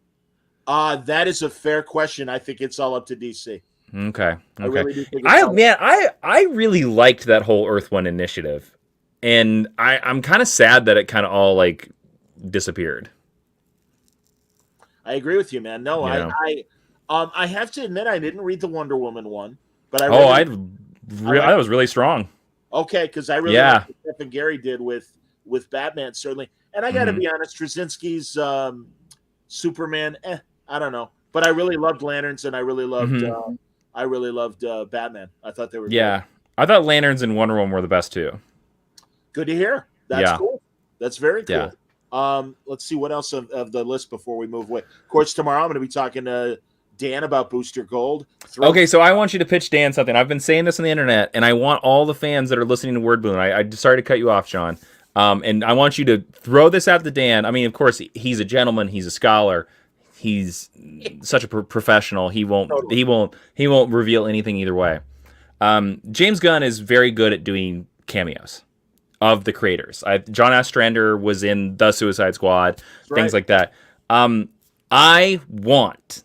That is a fair question. I think it's all up to DC. Okay. I really do think I really liked that whole Earth One initiative, and I'm kind of sad that it kind of all like disappeared. I agree with you, man. No, I have to admit I didn't read the Wonder Woman one, but I that was really strong. Okay, because I really liked what Jeff and Gary did with Batman, certainly. And I got to be honest, Straczynski's Superman, I don't know. But I really loved Lanterns, and I really loved Batman. I thought they were great. I thought Lanterns and Wonder Woman were the best, too. Good to hear. That's cool. That's very cool. Yeah. Let's see what else of the list before we move away. Of course, tomorrow I'm going to be talking to Dan about Booster Gold. Okay, so I want you to pitch Dan something. I've been saying this on the internet, and I want all the fans that are listening to Word Balloon. I sorry to cut you off, Sean. And I want you to throw this out to Dan. I mean, of course, he's a gentleman. He's a scholar. He's such a professional. He won't reveal anything either way. James Gunn is very good at doing cameos of the creators. John Ostrander was in The Suicide Squad, things like that. I want,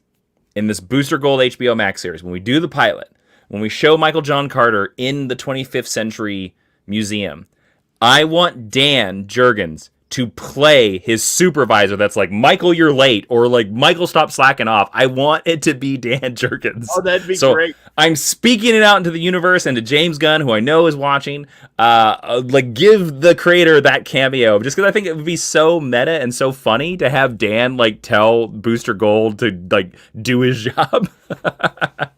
in this Booster Gold HBO Max series, when we do the pilot, when we show Michael John Carter in the 25th Century Museum, I want Dan Jurgens to play his supervisor that's like, Michael, you're late, or like, Michael, stop slacking off. I want it to be Dan Jurgens. Oh, that'd be great. I'm speaking it out into the universe and to James Gunn, who I know is watching, like, give the creator that cameo, just because I think it would be so meta and so funny to have Dan, like, tell Booster Gold to, like, do his job.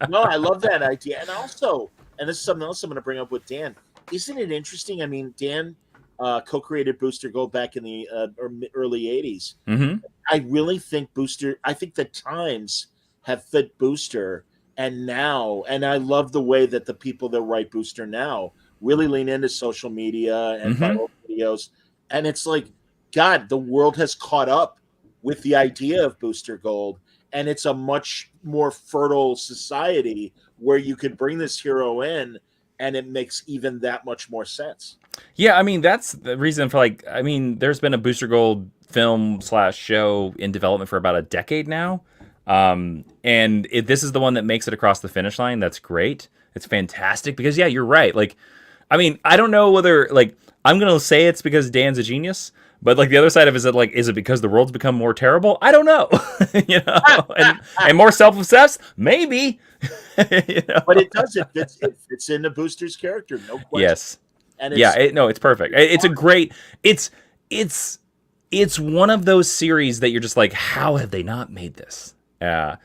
No, I love that idea. And also, and this is something else I'm going to bring up with Dan, isn't it interesting? I mean, Dan co-created Booster Gold back in the early 80s. Mm-hmm. I really think I think the times have fit Booster, and I love the way that the people that write Booster now really lean into social media and viral videos. And it's like, God, the world has caught up with the idea of Booster Gold, and it's a much more fertile society where you could bring this hero in, and it makes even that much more sense. Yeah, I mean, that's the reason for, like, I mean, there's been a Booster Gold film / show in development for about a decade now. And this is the one that makes it across the finish line. That's great. It's fantastic because, yeah, you're right. Like, I mean, I don't know whether, like, I'm going to say it's because Dan's a genius, but, like, the other side of it is, like, is it because the world's become more terrible? I don't know. You know, and more self-obsessed? Maybe. You know? But it does. It fits into Booster's character. No question. Yes. And it's perfect. It's a great. It's one of those series that you're just like, how have they not made this? Yeah.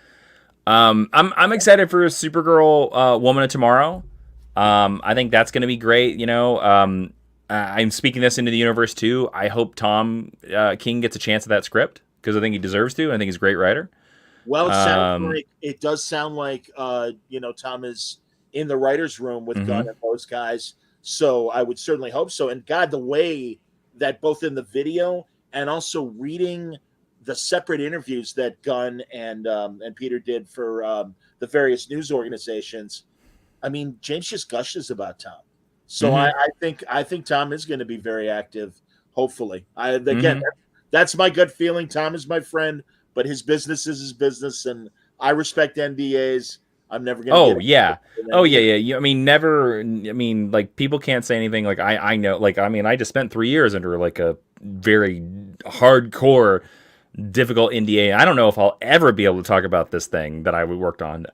I'm excited for Supergirl, Woman of Tomorrow. I think that's going to be great. You know, I'm speaking this into the universe too. I hope Tom King gets a chance at that script because I think he deserves to. I think he's a great writer. Well, it does sound like Tom is in the writers' room with Gunn and those guys. So I would certainly hope so. And God, the way that both in the video and also reading the separate interviews that Gunn and Peter did for the various news organizations, I mean, James just gushes about Tom. So I think Tom is going to be very active. Hopefully, that's my gut feeling. Tom is my friend, but his business is his business, and I respect NDAs. I'm never going to yeah. I mean, never. I mean, like, people can't say anything. Like, I know. Like, I mean, I just spent 3 years under, like, a very hardcore, difficult NDA. I don't know if I'll ever be able to talk about this thing that I worked on.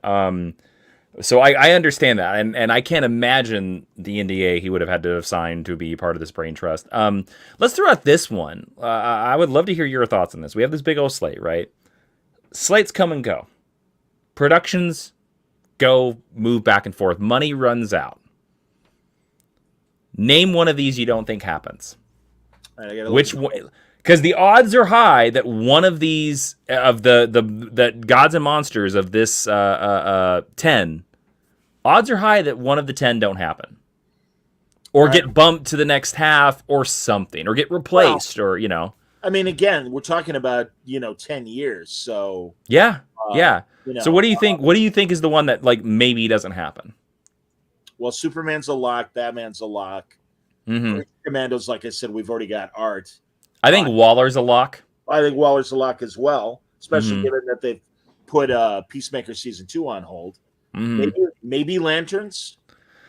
So I understand that, and I can't imagine the NDA he would have had to have signed to be part of this brain trust. Let's throw out this one. I would love to hear your thoughts on this. We have this big old slate, right? Slates come and go. Productions move back and forth. Money runs out. Name one of these you don't think happens. Which one? Because the odds are high that one of these of the gods and monsters of this 10, odds are high that one of the 10 don't happen, or get bumped to the next half, or something, or get replaced, or you know. I mean, again, we're talking about 10 years, so yeah. So what do you think? What do you think is the one that, like, maybe doesn't happen? Well, Superman's a lock. Batman's a lock. Commandos, like I said, we've already got art. I think Waller's a lock. I think Waller's a lock as well, especially given that they've put Peacemaker season 2 on hold. Maybe Lanterns,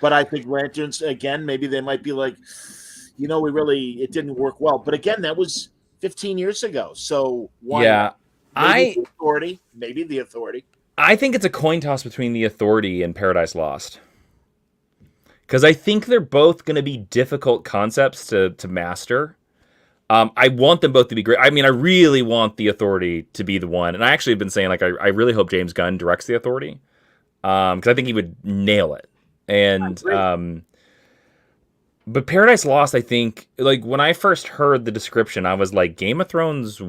but I think Lanterns again. Maybe they might be like, it didn't work well. But again, that was 15 years ago. So maybe the Authority. I think it's a coin toss between the Authority and Paradise Lost, because I think they're both going to be difficult concepts to master. I want them both to be great. I mean, I really want the Authority to be the one. And I actually have been saying, like, I really hope James Gunn directs the Authority, because I think he would nail it. And but Paradise Lost, I think, like, when I first heard the description, I was like, Game of Thrones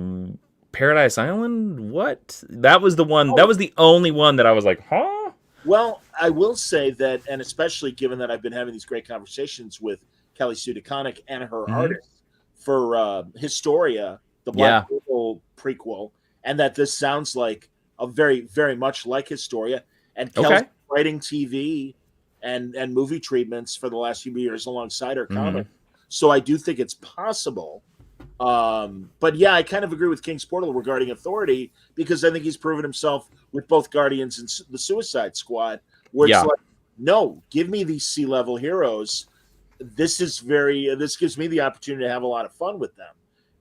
Paradise Island? What? That was the one. That was the only one that I was like, huh? Well, I will say that, and especially given that I've been having these great conversations with Kelly Sue DeConnick and her artist for Historia, the Black Widow prequel, and that this sounds like a very, very much like Historia. And Kelly's writing TV and movie treatments for the last few years alongside her comic. So I do think it's possible. But yeah, I kind of agree with King's Portal regarding Authority, because I think he's proven himself with both Guardians and the Suicide Squad, where it's like, no, give me these C-level heroes. This gives me the opportunity to have a lot of fun with them.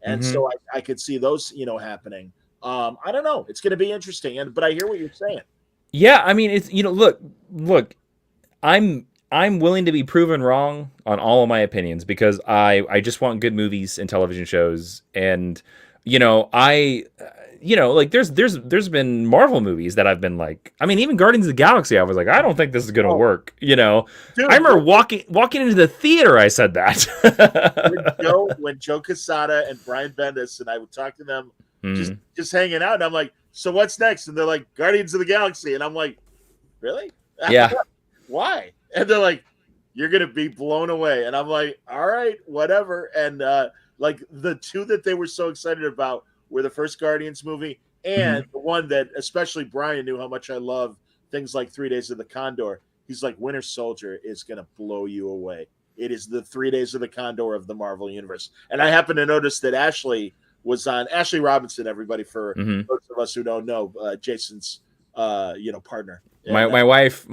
And so I could see those, happening. I don't know. It's going to be interesting. But I hear what you're saying. Yeah. I mean, it's, look, I'm willing to be proven wrong on all of my opinions, because I just want good movies and television shows. And, there's been Marvel movies that I've been like, I mean, even Guardians of the Galaxy, I was like, I don't think this is going to work. Dude, I remember walking into the theater, I said that. when Joe Quesada and Brian Bendis and I would talk to them, just hanging out, and I'm like, so what's next? And they're like, Guardians of the Galaxy. And I'm like, really? Yeah. Why? And they're like, you're going to be blown away. And I'm like, all right, whatever. And like the two that they were so excited about were the first Guardians movie and the one that especially Brian knew how much I love things like 3 Days of the Condor. He's like, Winter Soldier is going to blow you away. It is the 3 Days of the Condor of the Marvel Universe. And I happen to notice that Ashley was on, Ashley Robinson, everybody, for those of us who don't know, Jason's partner. My wife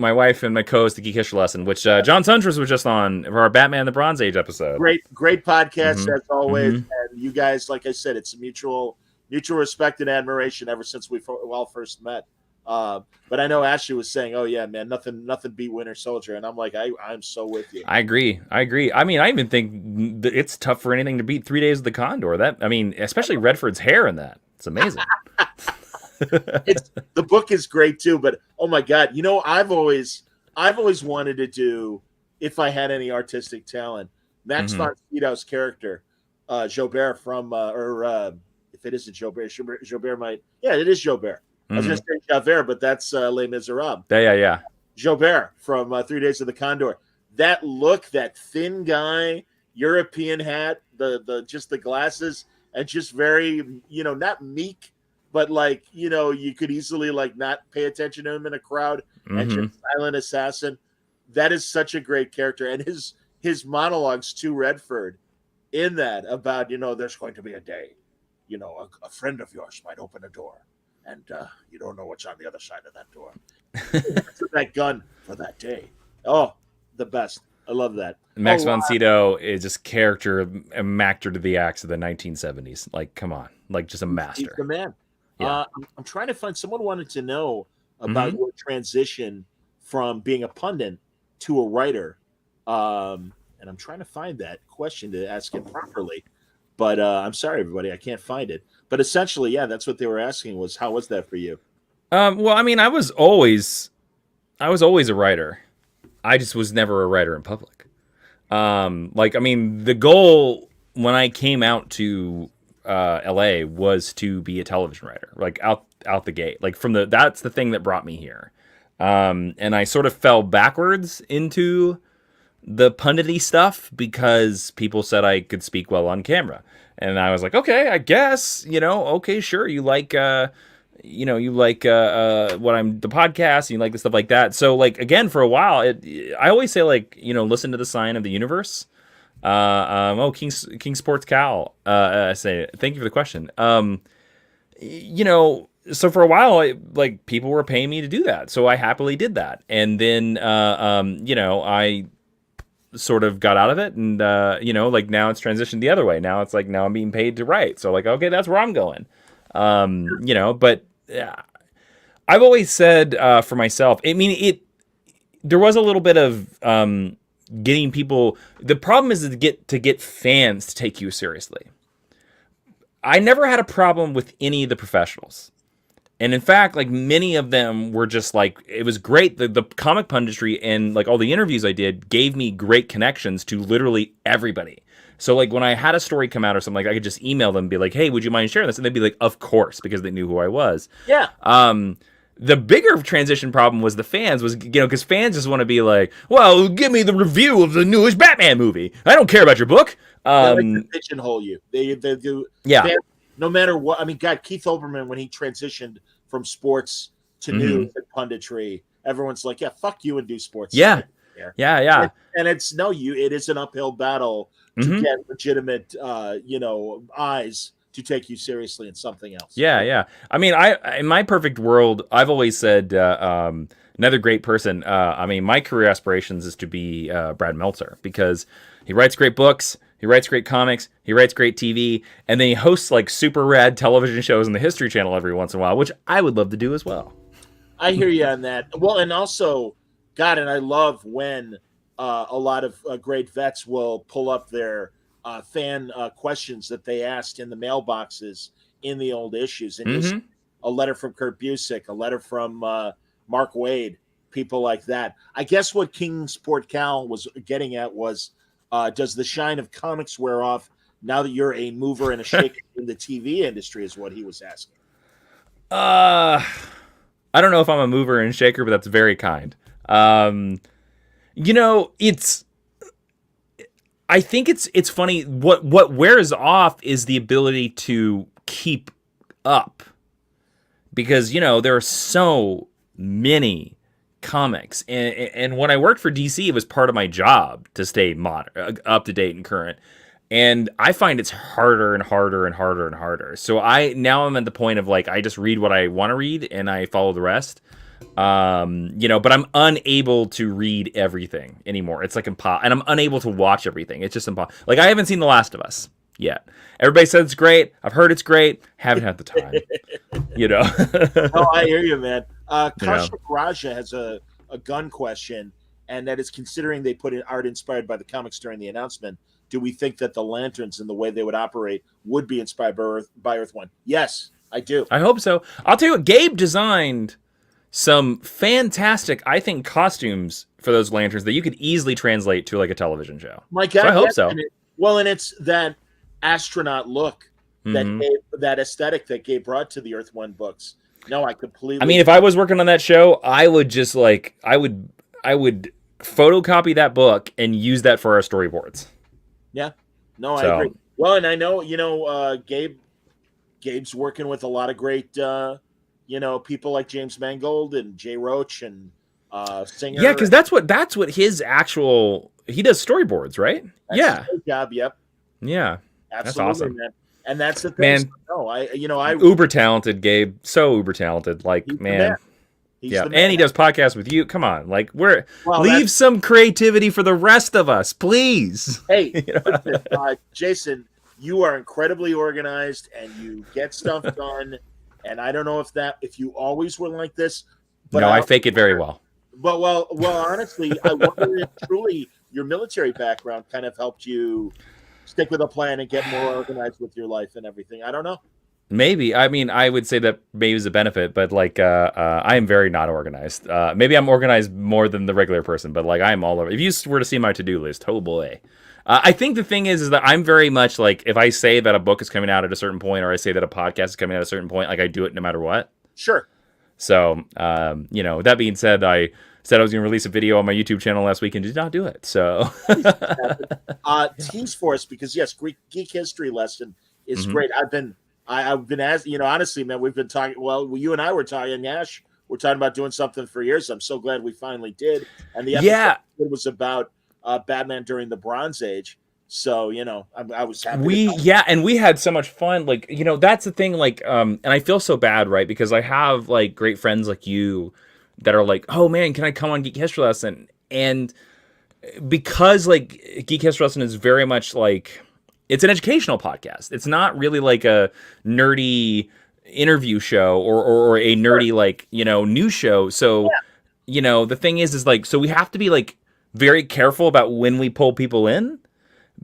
and my co-host, the Geek History Lesson, which John Suntress was just on for our Batman the Bronze Age episode. Great podcast as always. And you guys, like I said, it's a mutual respect and admiration ever since we all first met. But I know Ashley was saying, "Oh yeah, man, nothing beat Winter Soldier," and I'm like, I'm so with you. I agree. I mean, I even think that it's tough for anything to beat 3 Days of the Condor. Especially Redford's hair in that. It's amazing. The book is great too, but oh my god, I've always wanted to do, if I had any artistic talent, Max von Sydow's character, Jobert from if it isn't Jobert, Jobert might, it is Jobert. I was going to say Javert, but that's Les Miserables. Yeah. Jobert from 3 Days of the Condor. That look, that thin guy, European hat, just the glasses, and just very, not meek, but like, you could easily like not pay attention to him in a crowd, and just silent assassin. That is such a great character. And his monologues to Redford in that about, there's going to be a day, a friend of yours might open a door, and you don't know what's on the other side of that door. That gun for that day. Oh, the best. I love that. Max von Sydow is just a actor to the acts of the 1970s. Like, come on. Like, just a master. He's the man. Yeah. I'm trying to find, someone wanted to know about your transition from being a pundit to a writer. And I'm trying to find that question to ask it properly. But I'm sorry, everybody, I can't find it. But essentially, yeah, that's what they were asking was, how was that for you? Well, I mean, I was always a writer. I just was never a writer in public. The goal when I came out to LA was to be a television writer, like out the gate, like that's the thing that brought me here. And I sort of fell backwards into the pundity stuff because people said I could speak well on camera. And I was like, okay, I guess, okay, sure. You like the podcast, and you like the stuff like that. So like, again, for a while, I always say like, listen to the sign of the universe. King Sports Cal, I say, thank you for the question. So for a while, people were paying me to do that. So I happily did that. And then, I sort of got out of it, and now it's transitioned the other way. Now it's like, now I'm being paid to write. So like, okay, that's where I'm going. But I've always said for myself, there was a little bit of getting people. The problem is to get fans to take you seriously. I never had a problem with any of the professionals. And in fact, like, many of them were just like, it was great. The comic punditry and like all the interviews I did gave me great connections to literally everybody. So like when I had a story come out or something, like I could just email them and be like, hey, would you mind sharing this? And they'd be like, of course, because they knew who I was. Yeah. The bigger transition problem was the fans, was, because fans just want to be like, well, give me the review of the newest Batman movie. I don't care about your book. They like to pigeonhole you. They do. Yeah. No matter what. I mean, God, Keith Olbermann, when he transitioned from sports to news and punditry, everyone's like, yeah, fuck you and do sports. Yeah. Yeah. And it's it is an uphill battle to get legitimate, eyes to take you seriously in something else. Yeah. I mean, in my perfect world, I've always said another great person. I mean, my career aspirations is to be Brad Meltzer, because he writes great books, he writes great comics, he writes great TV, and then he hosts like super rad television shows on the History Channel every once in a while, which I would love to do as well. I hear you on that. Well, and also, God, and I love when a lot of great vets will pull up their fan questions that they asked in the mailboxes in the old issues. And just a letter from Kurt Busiek, a letter from Mark Wade, people like that. I guess what Kingsport Cal was getting at was, does the shine of comics wear off now that you're a mover and a shaker in the TV industry, is what he was asking. I don't know if I'm a mover and shaker, but that's very kind. I think it's funny. What wears off is the ability to keep up, because there are so many comics, and when I worked for DC, it was part of my job to stay modern, up to date, and current. And I find it's harder and harder and harder and harder. So I'm at the point of like, I just read what I want to read and I follow the rest. But I'm unable to read everything anymore. It's like impossible, and I'm unable to watch everything. It's just impossible. Like, I haven't seen The Last of Us yet. Everybody says it's great. I've heard it's great. Haven't had the time. Oh, I hear you, man. Kaushik Raja has a gun question, and that is, considering they put in art inspired by the comics during the announcement, do we think that the lanterns and the way they would operate would be inspired by Earth One? Yes, I do. I hope so. I'll tell you what, Gabe designed some fantastic, I think, costumes for those lanterns that you could easily translate to like a television show. My God, so I hope so. And it's that astronaut look, that aesthetic that Gabe brought to the Earth One books. No, I completely. I mean, if I was working on that show, I would just I would photocopy that book and use that for our storyboards. Yeah, no, I agree. Well, and I know, Gabe's working with a lot of great, people like James Mangold and Jay Roach and Singer. Yeah, because that's what his actual, he does storyboards, right? That's his job. Yep. Yeah, absolutely, that's awesome, man. And that's the thing. Man, no, I uber talented, Gabe. So uber talented, like, man. Yeah, and he does podcasts with you. Come on, like, leave some creativity for the rest of us, please. Hey, Jason, you are incredibly organized and you get stuff done. And I don't know if you always were like this, but no, I fake it very well. But well, honestly, I wonder if truly your military background kind of helped you stick with a plan and get more organized with your life and everything. I don't know. Maybe. I mean, I would say that maybe is a benefit, but like, I am very not organized. Maybe I'm organized more than the regular person, but like, I'm all over. If you were to see my to-do list, oh boy. I think the thing is that I'm very much like, if I say that a book is coming out at a certain point, or I say that a podcast is coming out at a certain point, like, I do it no matter what. Sure. So, that being said, I said I was going to release a video on my YouTube channel last week and did not do it. So, tease for us, because yes, Geek History Lesson is great. I've been asked, honestly, man, we've been talking. Well, you and I were talking, Nash. We're talking about doing something for years. I'm so glad we finally did. And the episode was about Batman during the Bronze Age. So, I was happy. And we had so much fun. Like, that's the thing. Like, and I feel so bad, right? Because I have like great friends like you that are like, oh man, can I come on Geek History Lesson? And because like Geek History Lesson is very much like, it's an educational podcast. It's not really like a nerdy interview show or a nerdy like, news show. So, the thing is like, so we have to be like very careful about when we pull people in,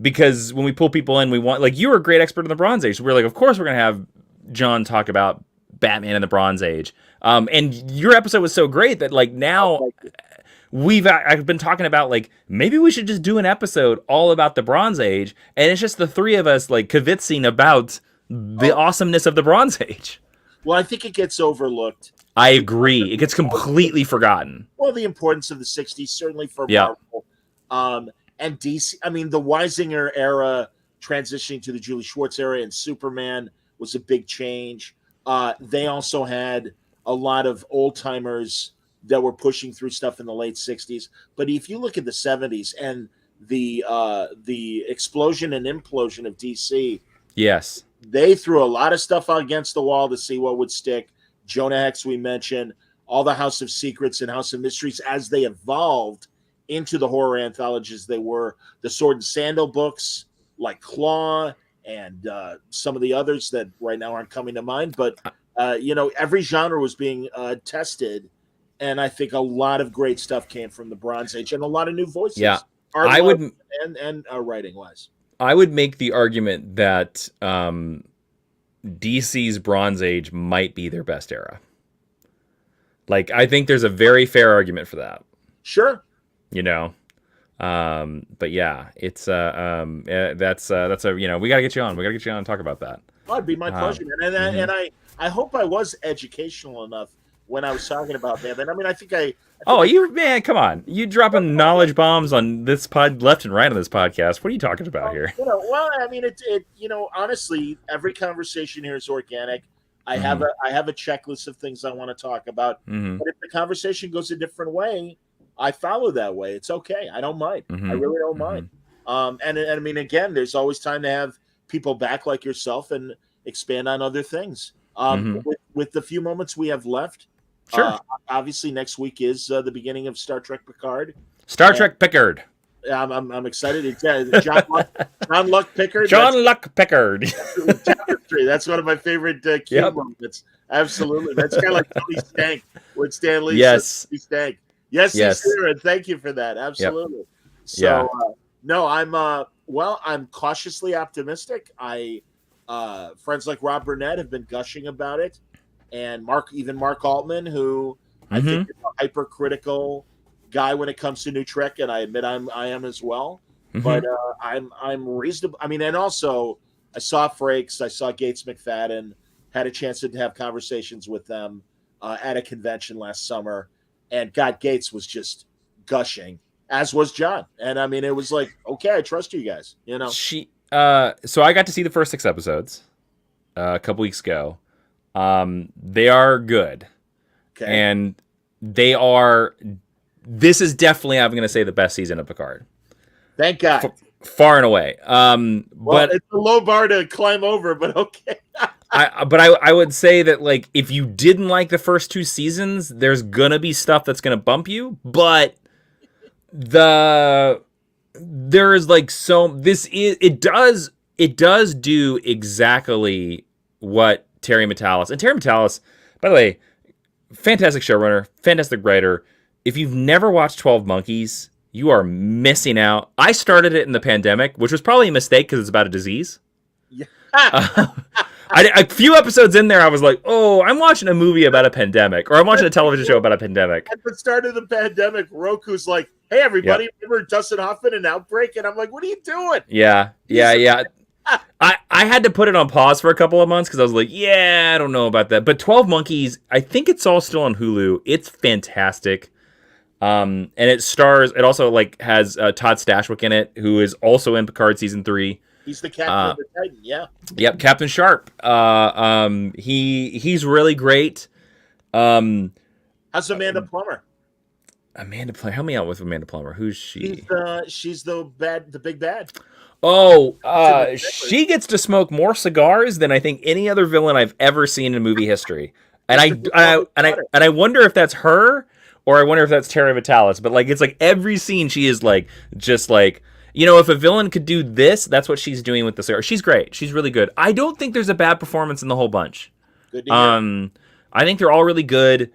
because when we pull people in, we want, like, you were a great expert in the Bronze Age. So we're like, of course we're going to have John talk about Batman in the Bronze Age. And your episode was so great that like now I've been talking about like maybe we should just do an episode all about the Bronze Age, and it's just the three of us like kivitzing about the awesomeness of the Bronze Age. Well, I think it gets overlooked. I agree. It gets completely forgotten. Well, the importance of the 60s, certainly for Marvel. And DC, I mean, the Weisinger era transitioning to the Julie Schwartz era and Superman was a big change. They also had a lot of old-timers that were pushing through stuff in the late 60s. But if you look at the 70s and the explosion and implosion of DC, yes, they threw a lot of stuff against the wall to see what would stick. Jonah Hex, we mentioned, all the House of Secrets and House of Mysteries as they evolved into the horror anthologies they were. The Sword and Sandal books like Claw and some of the others that right now aren't coming to mind. But, every genre was being tested. And I think a lot of great stuff came from the Bronze Age and a lot of new voices. Yeah, I would and writing wise. I would make the argument that DC's Bronze Age might be their best era. Like, I think there's a very fair argument for that. Sure. But yeah, it's that's a we gotta get you on. We gotta get you on and talk about that. Oh, it'd be my pleasure, man. And I hope I was educational enough when I was talking about that. And I mean, I think man, come on. You dropping knowledge bombs on this pod left and right on this podcast. What are you talking about here? Well, I mean, honestly, every conversation here is organic. I have a checklist of things I want to talk about. Mm-hmm. But if the conversation goes a different way, I follow that way. It's okay. I don't mind. Mm-hmm. I really don't mind. And I mean, again, there's always time to have people back like yourself and expand on other things. With the few moments we have left, sure. Obviously, next week is the beginning of Star Trek Picard. Trek Pickard. I'm excited. It's John Luck Pickard. John Luck Pickard. Chapter 3. That's one of my favorite key moments. Absolutely. That's kind of like Tony Stank with Stan Lee. Yes. Tony Stank. Yes, he's here, and thank you for that. Absolutely. Yep. So, no, I'm cautiously optimistic. Friends like Rob Burnett have been gushing about it, and Mark Altman, who I think is a hypercritical guy when it comes to new Trek, and I admit I am as well. Mm-hmm. But I'm reasonable. I mean, and also I saw Frakes, I saw Gates McFadden, had a chance to have conversations with them at a convention last summer. And God, Gates was just gushing, as was John. And I mean, it was like, okay, I trust you guys. So I got to see the first 6 episodes a couple weeks ago. They are good, and this is definitely, I'm going to say, the best season of Picard. Thank God. Far and away. But it's a low bar to climb over, but okay. I would say that, like, if you didn't like the first 2 seasons, there's gonna be stuff that's gonna bump you. But there is like it does do exactly what Terry Matalas, and Terry Matalas, by the way, fantastic showrunner, fantastic writer. If you've never watched 12 Monkeys, you are missing out. I started it in the pandemic, which was probably a mistake because it's about a disease. Yeah. A few episodes in there, I was like, oh, I'm watching a movie about a pandemic, or I'm watching a television show about a pandemic. At the start of the pandemic, Roku's like, hey, everybody, remember Dustin Hoffman and Outbreak? And I'm like, what are you doing? Yeah. I had to put it on pause for a couple of months because I was like, I don't know about that. But 12 Monkeys, I think it's all still on Hulu. It's fantastic. And it also like has Todd Stashwick in it, who is also in Picard season 3. He's the captain of the Titan, yeah. Yep, Captain Sharp. He's really great. How's Amanda Plummer? Amanda Plummer. Help me out with Amanda Plummer. Who's she? She's the big bad. Oh, she gets to smoke more cigars than I think any other villain I've ever seen in movie history. And I wonder if that's her, or I wonder if that's Terry Matalas. But like, it's like every scene she is like, just like, if a villain could do this, that's what she's doing with the cigar. She's great. She's really good. I don't think there's a bad performance in the whole bunch. Good to hear. I think they're all really good.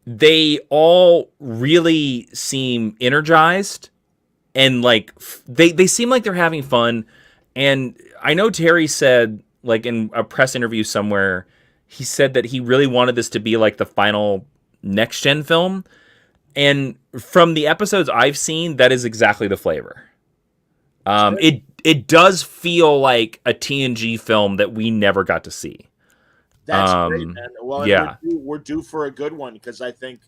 They all really seem energized, and like they seem like they're having fun. And I know Terry said, like in a press interview somewhere, he said that he really wanted this to be like the final next gen film. And from the episodes I've seen, that is exactly the flavor. It does feel like a TNG film that we never got to see. That's great, man. Well, yeah, we're due for a good one because I think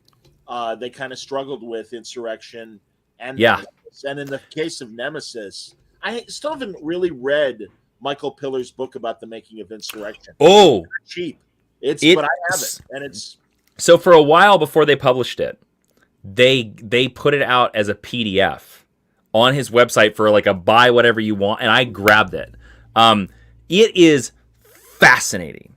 they kind of struggled with Insurrection and Nemesis. And in the case of Nemesis, I still haven't really read Michael Pillar's book about the making of Insurrection. Oh, it's cheap. But I have it, and it's so for a while before they published it, they put it out as a PDF on his website for like a buy whatever you want, and I grabbed it. It is fascinating.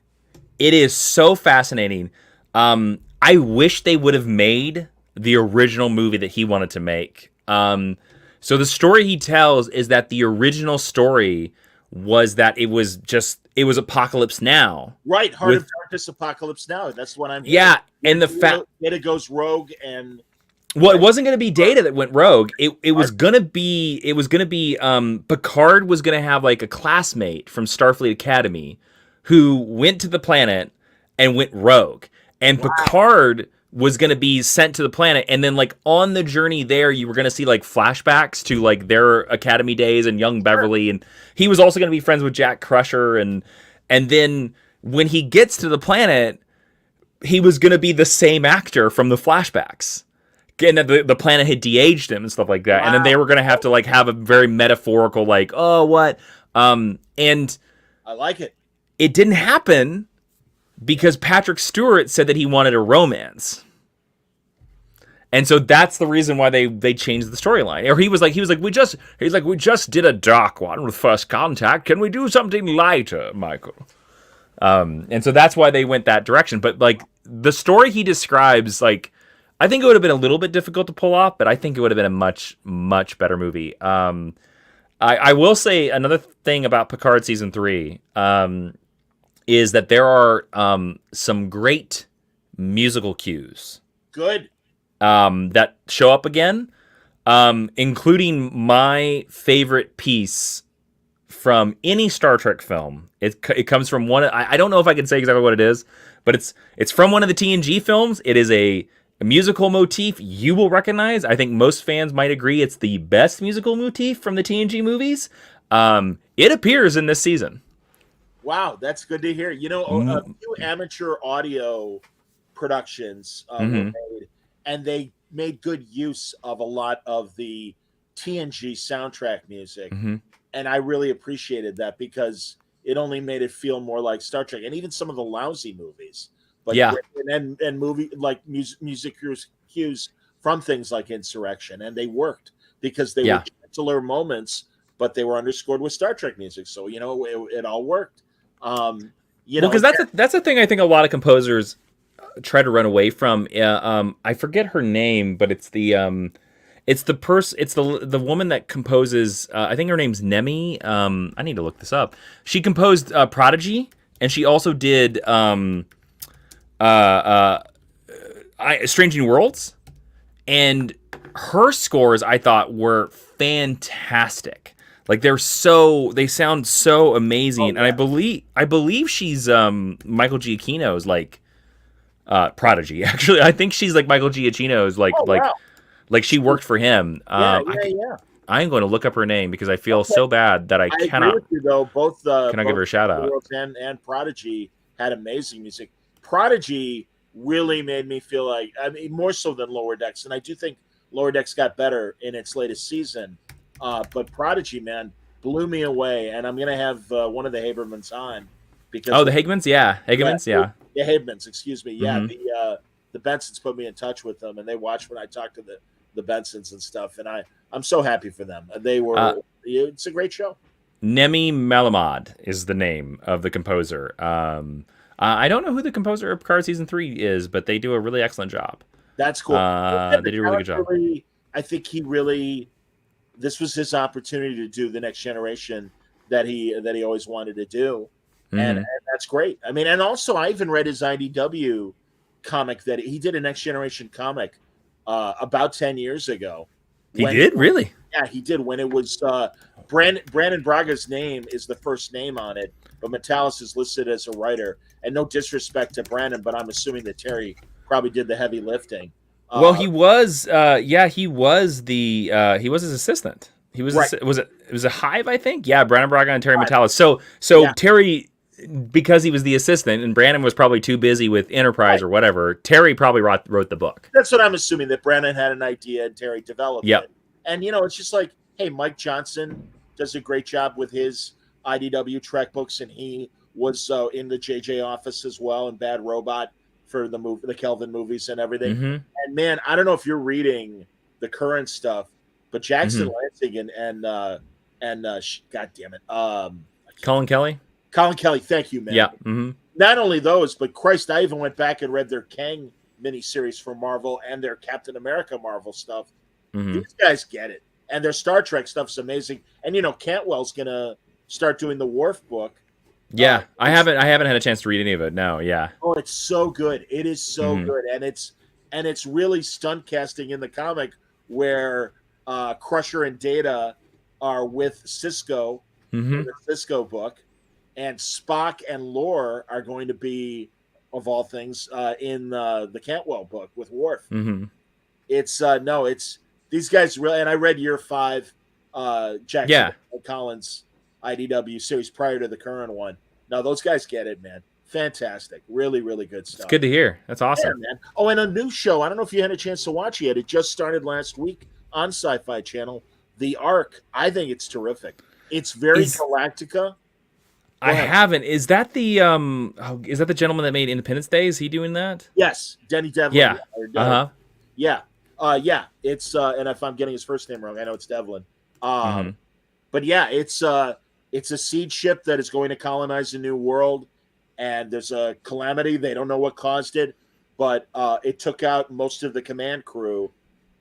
It is so fascinating. I wish they would have made the original movie that he wanted to make. So the story he tells is that the original story was that it was Apocalypse Now. Right, Heart of Darkness, Apocalypse Now. That's what I'm hearing. Yeah, and the fact Data goes rogue and well, it wasn't going to be Data that went rogue. It was going to be Picard was going to have like a classmate from Starfleet Academy who went to the planet and went rogue. And Picard was going to be sent to the planet, and then like on the journey there you were going to see like flashbacks to like their academy days and young Beverly, and he was also going to be friends with Jack Crusher, and then when he gets to the planet he was going to be the same actor from the flashbacks, and the planet had de-aged him and stuff like that. And then they were going to have to like have a very metaphorical like, oh what, and I like it. It didn't happen because Patrick Stewart said that he wanted a romance. And so that's the reason why they changed the storyline. Or he was like, we just did a dark one with First Contact. Can we do something lighter, Michael? And so that's why they went that direction. But like the story he describes, like I think it would have been a little bit difficult to pull off, but I think it would have been a much, much better movie. I will say another thing about Picard season 3, is that there are some great musical cues. Good. That show up again, including my favorite piece from any Star Trek film. It comes from one. I don't know if I can say exactly what it is, but it's from one of the TNG films. It is a musical motif you will recognize. I think most fans might agree it's the best musical motif from the TNG movies. It appears in this season. Wow, that's good to hear. You know, a few amateur audio productions were made, and they made good use of a lot of the TNG soundtrack music. And I really appreciated that because it only made it feel more like Star Trek, and even some of the lousy movies. But and movie like music cues from things like Insurrection, and they worked because they were gentler moments, but they were underscored with Star Trek music. So you know, it all worked. Because that's the thing I think a lot of composers try to run away from. I forget her name, but it's the woman that composes. I think her name's Nemi. I need to look this up. She composed Prodigy, and she also did Strange New Worlds, and her scores I thought were fantastic. Like they sound so amazing, and I believe she's Michael Giacchino's like prodigy. Actually, I think she's like Michael Giacchino's like she worked for him. I am going to look up her name because I feel so bad that I cannot. Agree with you, though. Both can I give her a shout out? And Prodigy had amazing music. Prodigy really made me feel like, I mean, more so than Lower Decks, and I do think Lower Decks got better in its latest season. But Prodigy, man, blew me away, and I'm gonna have one of the Habermans on because the Hagemans, the Habermans, excuse me, the Bensons put me in touch with them, and they watched when I talked to the Bensons and stuff, and I'm so happy for them. They were it's a great show. Nemi Malamad is the name of the composer. I don't know who the composer of Picard season 3 is, but they do a really excellent job. That's cool. They do a really good job. I think this was his opportunity to do the Next Generation that he always wanted to do, and that's great. I mean, and also I even read his IDW comic that he did a Next Generation comic about 10 years ago. He did? Really? Yeah, he did. When it was Brandon Braga's name is the first name on it, but Metalis is listed as a writer. And no disrespect to Brandon, but I'm assuming that Terry probably did the heavy lifting. Well, he was, he was he was his assistant. He was, Right. it was a Hive, I think. Yeah, Brandon Braga and Terry Right. Matalas. So Yeah. Terry, because he was the assistant, and Brandon was probably too busy with Enterprise Right. or whatever. Terry probably wrote the book. That's what I'm assuming, that Brandon had an idea and Terry developed Yep. it. And, it's just like, hey, Mike Johnson does a great job with his IDW Trek books, and he was in the JJ office as well, and Bad Robot for the Kelvin movies and everything. Mm-hmm. And, man, I don't know if you're reading the current stuff, but Jackson Lansing and God damn it. Colin Kelly? Colin Kelly, thank you, man. Yeah. Mm-hmm. Not only those, but Christ, I even went back and read their Kang miniseries for Marvel and their Captain America Marvel stuff. Mm-hmm. These guys get it. And their Star Trek stuff's amazing. And Cantwell's gonna start doing the Worf book. Yeah. I haven't had a chance to read any of it. No, yeah. Oh, it's so good. It is so good. And it's really stunt casting in the comic where Crusher and Data are with Cisco in the Cisco book, and Spock and Lore are going to be, of all things, in the Cantwell book with Worf. Mm-hmm. It's these guys really, and I read Year 5, Jackson Collins IDW series prior to the current one. No, those guys get it, man. Fantastic. Really, really good stuff. It's good to hear. That's awesome. Yeah, man. Oh, and a new show. I don't know if you had a chance to watch it yet. It just started last week on Sci-Fi Channel. The Ark. I think it's terrific. It's very Galactica. I haven't. Is that the gentleman that made Independence Day? Is he doing that? Yes, Denny Devlin. Yeah. Yeah. Yeah. It's and if I'm getting his first name wrong, I know it's Devlin. But yeah, it's a seed ship that is going to colonize a new world, and there's a calamity. They don't know what caused it, but it took out most of the command crew,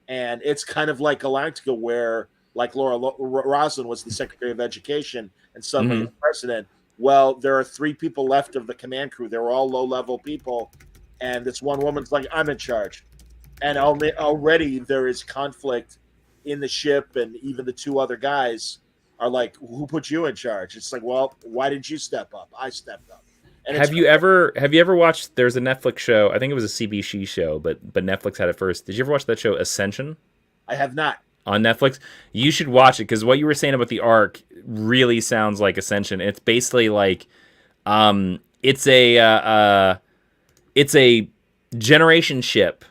and it's kind of like Galactica, where like Laura Roslin was the Secretary of Education and suddenly the president. Well, there are 3 people left of the command crew. They were all low-level people, and this one woman's like, I'm in charge. And already there is conflict in the ship, and even the 2 other guys are like, who put you in charge? It's like, well, why didn't you step up? I stepped up. And have you ever watched, there's a Netflix show, I think it was a CBC show, but Netflix had it first. Did you ever watch that show, Ascension? I have not. On Netflix? You should watch it, because what you were saying about the Ark really sounds like Ascension. It's basically like, it's a generation ship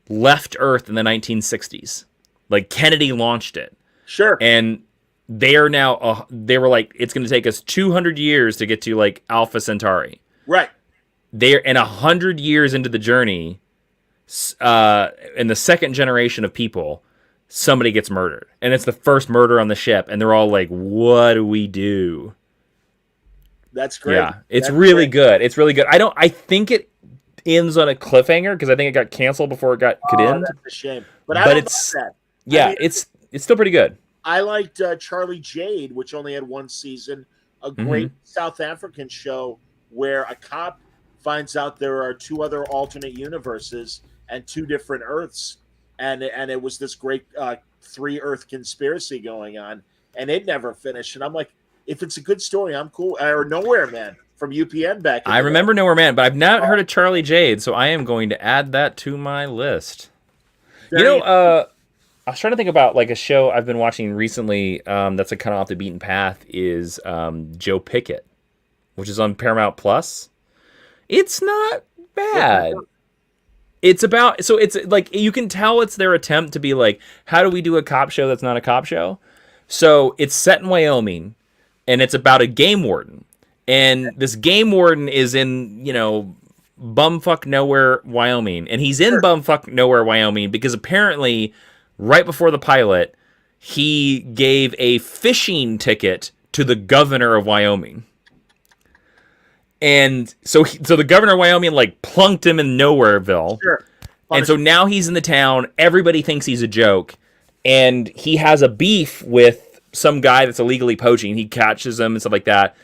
left Earth in the 1960s. Like Kennedy launched it. Sure. And they are now, they were like, it's going to take us 200 years to get to like Alpha Centauri. Right. They're in 100 years into the journey, in the second generation of people, somebody gets murdered. And it's the first murder on the ship. And they're all like, what do we do? That's great. Yeah, it's really good. It's really good. I think it ends on a cliffhanger, because I think it got canceled before it could end. That's a shame. But I don't it's like that. Yeah, I mean, it's still pretty good. I liked Charlie Jade, which only had 1 season, a great South African show where a cop finds out there are 2 other alternate universes and 2 different Earths, and it was this great 3 Earth conspiracy going on, and it never finished. And I'm like, if it's a good story, I'm cool. Or Nowhere Man from UPN back. I remember Nowhere Man, but I've not heard of Charlie Jade, so I am going to add that to my list. I was trying to think about like a show I've been watching recently that's kind of off the beaten path is Joe Pickett, which is on Paramount Plus. It's not bad. It's about, so it's like, you can tell it's their attempt to be like, how do we do a cop show that's not a cop show? So it's set in Wyoming, and it's about a game warden. And this game warden is in, bumfuck nowhere, Wyoming. And he's in bumfuck nowhere, Wyoming, because apparently right before the pilot, he gave a fishing ticket to the governor of Wyoming. And so the governor of Wyoming like plunked him in Nowhereville. Sure. And so now he's in the town. Everybody thinks he's a joke. And he has a beef with some guy that's illegally poaching. He catches him and stuff like that.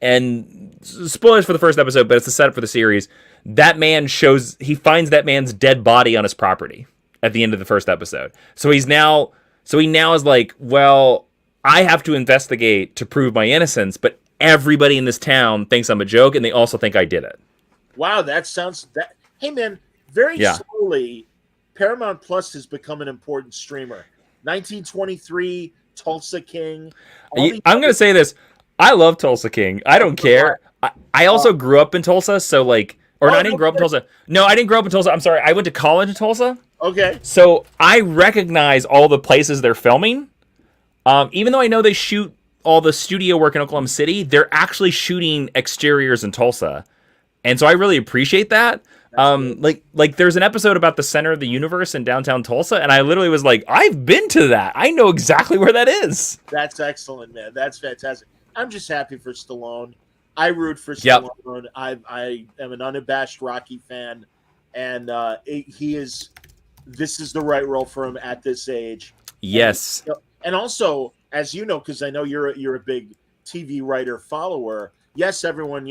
And spoilers for the first episode, but it's the setup for the series. That man he finds that man's dead body on his property at the end of the first episode. So he now is like, well, I have to investigate to prove my innocence, but everybody in this town thinks I'm a joke, and they also think I did it. Wow, that sounds... Hey, man, very slowly, Paramount Plus has become an important streamer. 1923, Tulsa King. I'm going to say this. I love Tulsa King. I don't care. I also grew up in Tulsa, so like, or no, I didn't grow up in Tulsa. No, I didn't grow up in Tulsa. I'm sorry. I went to college in Tulsa. Okay. So I recognize all the places they're filming. Even though I know they shoot all the studio work in Oklahoma City, they're actually shooting exteriors in Tulsa. And so I really appreciate that. Like there's an episode about the center of the universe in downtown Tulsa, and I literally was like, I've been to that. I know exactly where that is. That's excellent, man. That's fantastic. I'm just happy for Stallone. I root for Stallone. Yep. I am an unabashed Rocky fan, and this is the right role for him at this age. Yes. And also, as you know, because I know you're a big TV writer follower. Yes, everyone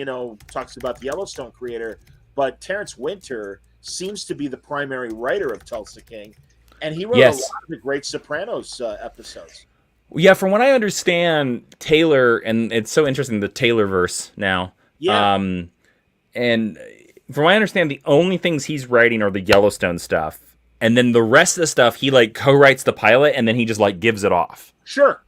talks about the Yellowstone creator, but Terrence Winter seems to be the primary writer of Tulsa King, and he wrote a lot of the great Sopranos episodes. Yeah, from what I understand, Taylor, and it's so interesting, the Taylorverse now. Yeah. And from what I understand, the only things he's writing are the Yellowstone stuff. And then the rest of the stuff, he like co-writes the pilot and then he just like gives it off. Sure.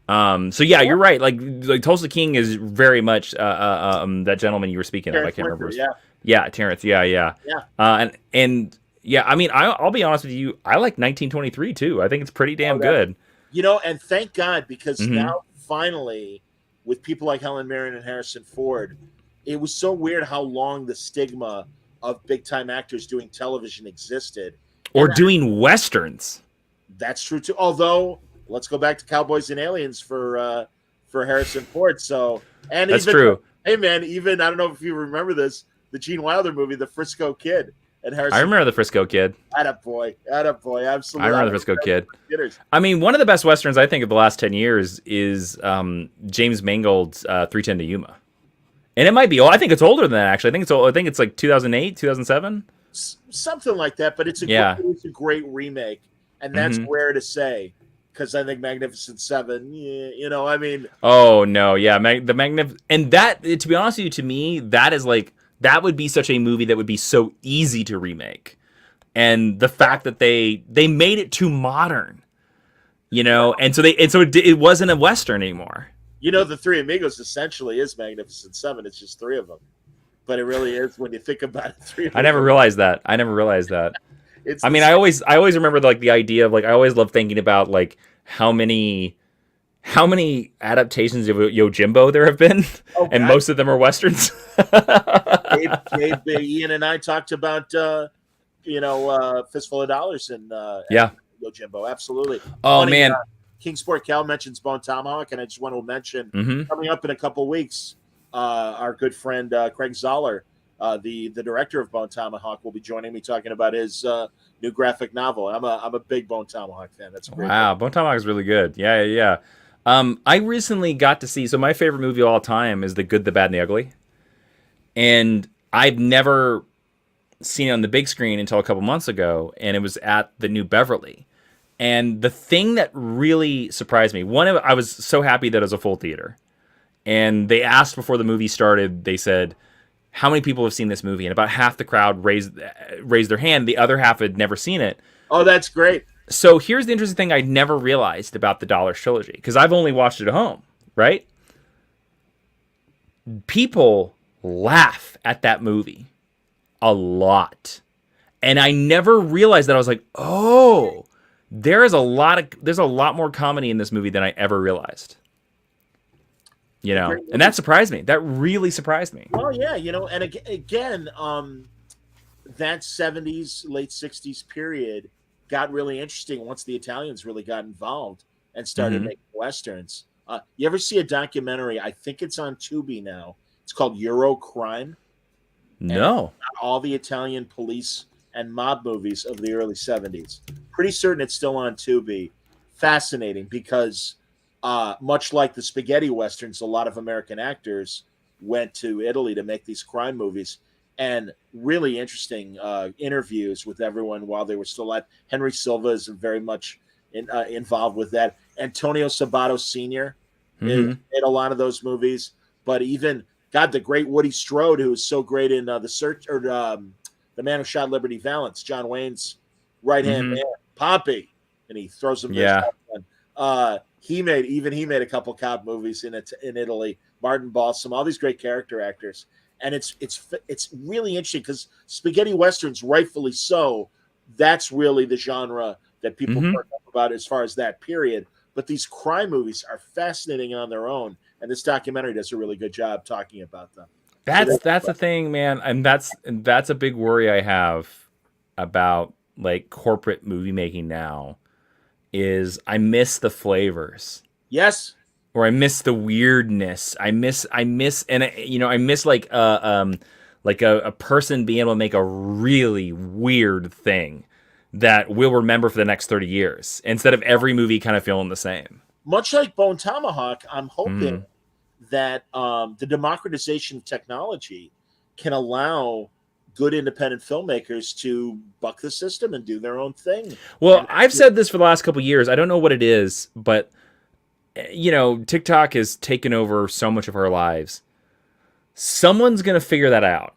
So yeah, you're right. Like Tulsa King is very much that gentleman you were speaking of. I can't remember. Yeah, Terrence. Yeah. And yeah, I mean, I'll be honest with you. I like 1923 too. I think it's pretty damn good. And thank God, because now finally, with people like Helen Mirren and Harrison Ford, it was so weird how long the stigma of big time actors doing television existed. Or doing Westerns. That's true too. Although, let's go back to Cowboys and Aliens for Harrison Ford. So, and that's even, true. Hey man, even I don't know if you remember this, the Gene Wilder movie, The Frisco Kid, and Harrison. I remember The Frisco Kid. Attaboy, absolutely. I remember The Frisco Kid. I mean, one of the best Westerns I think of the last 10 years is James Mangold's 3:10 to Yuma, and it might be. I think it's older than that actually. I think it's like 2008, 2007. Something like that, but it's a great remake, and that's rare to say, because I think Magnificent Seven, I mean. Oh no, yeah, the Magnificent, and that, to be honest with you, to me, that is like, that would be such a movie that would be so easy to remake, and the fact that they made it too modern, and so it wasn't a Western anymore. The Three Amigos essentially is Magnificent Seven. It's just three of them. But it really is when you think about it. I never realized that. I mean, I always remember like the idea of like, I always love thinking about like how many adaptations of Yojimbo there have been, and most of them are Westerns. Ian and I talked about Fistful of Dollars and Yojimbo. Absolutely. Oh man, Kingsport Cal mentions Bone Tomahawk, and I just want to mention coming up in a couple weeks. Our good friend Craig Zoller, the director of Bone Tomahawk, will be joining me talking about his new graphic novel. I'm a big Bone Tomahawk fan. That's great. Wow, Bone Tomahawk is really good. Yeah. I recently got to see. So my favorite movie of all time is The Good, the Bad, and the Ugly, and I've never seen it on the big screen until a couple months ago, and it was at the New Beverly. And the thing that really surprised me, I was so happy that it was a full theater. And they asked before the movie started, they said, how many people have seen this movie? And about half the crowd raised their hand. The other half had never seen it. Oh, that's great. So here's the interesting thing I never realized about the Dollars trilogy, because I've only watched it at home, right? People laugh at that movie a lot. And I never realized that. I was like, oh, there's a lot more comedy in this movie than I ever realized. And that surprised me. That really surprised me. Oh yeah, and again, that 70s, late 60s period got really interesting once the Italians really got involved and started making Westerns. You ever see a documentary? I think it's on Tubi now. It's called Euro Crime. No. All the Italian police and mob movies of the early 70s. Pretty certain it's still on Tubi. Fascinating, because much like the spaghetti westerns, a lot of American actors went to Italy to make these crime movies, and really interesting interviews with everyone while they were still alive. Henry Silva is very much involved with that. Antonio Sabato Sr. in a lot of those movies, but even the great Woody Strode, who was so great in The Search, or The Man Who Shot Liberty Valance, John Wayne's right hand man, Pompey, and he throws him Yeah. He made a couple cop movies in Italy. Martin Balsam, all these great character actors, and it's really interesting because spaghetti westerns, rightfully so, that's really the genre that people perk up about as far as that period. But these crime movies are fascinating on their own, and this documentary does a really good job talking about them. That's the thing, man, and that's a big worry I have about like corporate movie making now. Is I miss the flavors. Yes. Or I miss the weirdness. I miss, and I miss like a person being able to make a really weird thing that we'll remember for the next 30 years instead of every movie kind of feeling the same. Much like Bone Tomahawk, I'm hoping that the democratization of technology can allow good independent filmmakers to buck the system and do their own thing. Well, I've said this for the last couple of years. I don't know what it is, but TikTok has taken over so much of our lives. Someone's going to figure that out.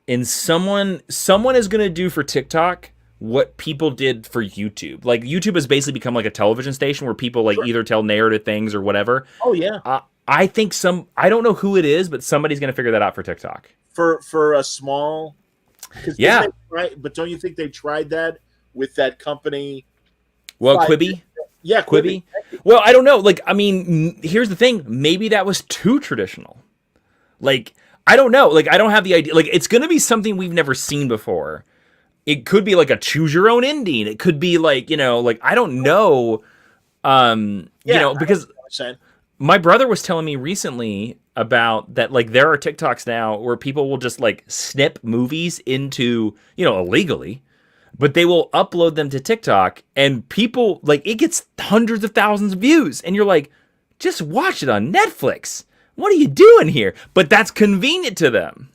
And someone is going to do for TikTok what people did for YouTube. Like YouTube has basically become like a television station where people like either tell narrative things or whatever. Oh yeah. I think I don't know who it is, but somebody's going to figure that out for TikTok. For a small, yeah. But don't you think they tried that with that company? Well, Quibi. Yeah, Quibi. Well, I don't know. Like, I mean, here's the thing. Maybe that was too traditional. Like, I don't know. Like, I don't have the idea. Like, it's going to be something we've never seen before. It could be like a choose your own ending. It could be like, like, I don't know. Because my brother was telling me recently about that, like, there are TikToks now where people will just like snip movies into, illegally, but they will upload them to TikTok and people like it gets hundreds of thousands of views. And you're like, just watch it on Netflix. What are you doing here? But that's convenient to them.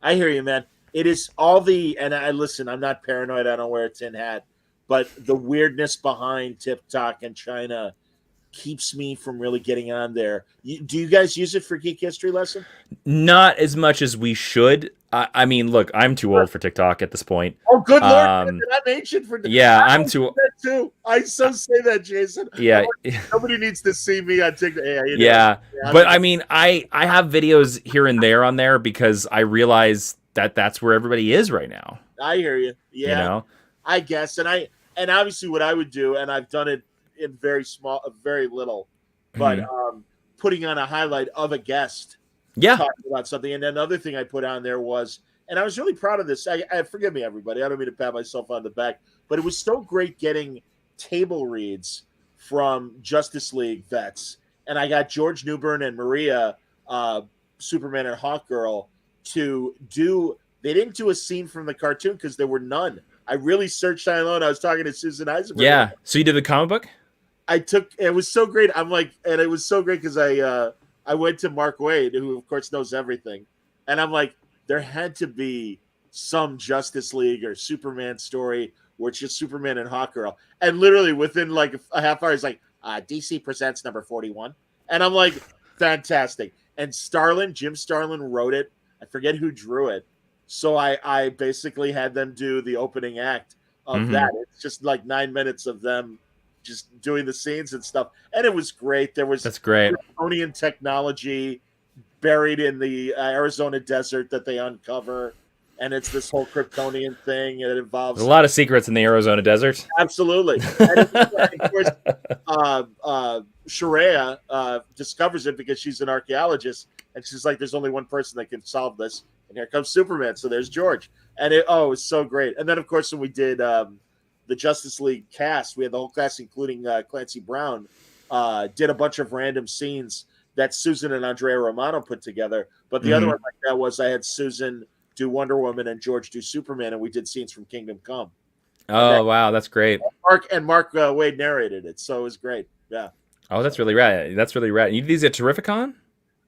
I hear you, man. It is all and I listen, I'm not paranoid. I don't wear a tin hat, but the weirdness behind TikTok and China keeps me from really getting on there. Do you guys use it for Geek History Lesson? Not as much as we should. I mean, look, I'm too old for TikTok at this point. Oh, good Lord. I'm ancient for yeah, I'm too that too. I so say that, Jason. Yeah. Nobody needs to see me on TikTok. Yeah. But I mean, I have videos here and there on there because I realize that's where everybody is right now. I hear you. Yeah. I guess. And obviously what I would do, and I've done it in very little, but putting on a highlight of a guest talking about something. And another thing I put on there was, and I was really proud of this. I forgive me, everybody. I don't mean to pat myself on the back, but it was so great getting table reads from Justice League vets. And I got George Newbern and Maria, Superman and Hawkgirl, they didn't do a scene from the cartoon because there were none. I really searched on alone. I was talking to Susan Eisenberg. Yeah. So you did the comic book? It was so great. And it was so great because I went to Mark Waid, who of course knows everything. And I'm like, there had to be some Justice League or Superman story where it's just Superman and Hawkgirl. And literally within like a half hour, he's like, DC presents number 41. And I'm like, fantastic. And Jim Starlin wrote it. I forget who drew it. So I basically had them do the opening act of that. It's just like 9 minutes of them just doing the scenes and stuff. And it was great. That's great. Kryptonian technology buried in the Arizona desert that they uncover. And it's this whole Kryptonian thing. And it involves a lot of secrets in the Arizona desert. Absolutely. And of course, Sharia discovers it because she's an archaeologist. And she's like, there's only one person that can solve this. And here comes Superman. So there's George. And it was so great. And then, of course, when we did the Justice League cast, we had the whole cast, including Clancy Brown, did a bunch of random scenes that Susan and Andrea Romano put together. But the other one like that was I had Susan do Wonder Woman and George do Superman, and we did scenes from Kingdom Come. Oh, wow. That's great. Mark Waid narrated it. So it was great. Yeah. Oh, that's really rad. You did these at Terrificon?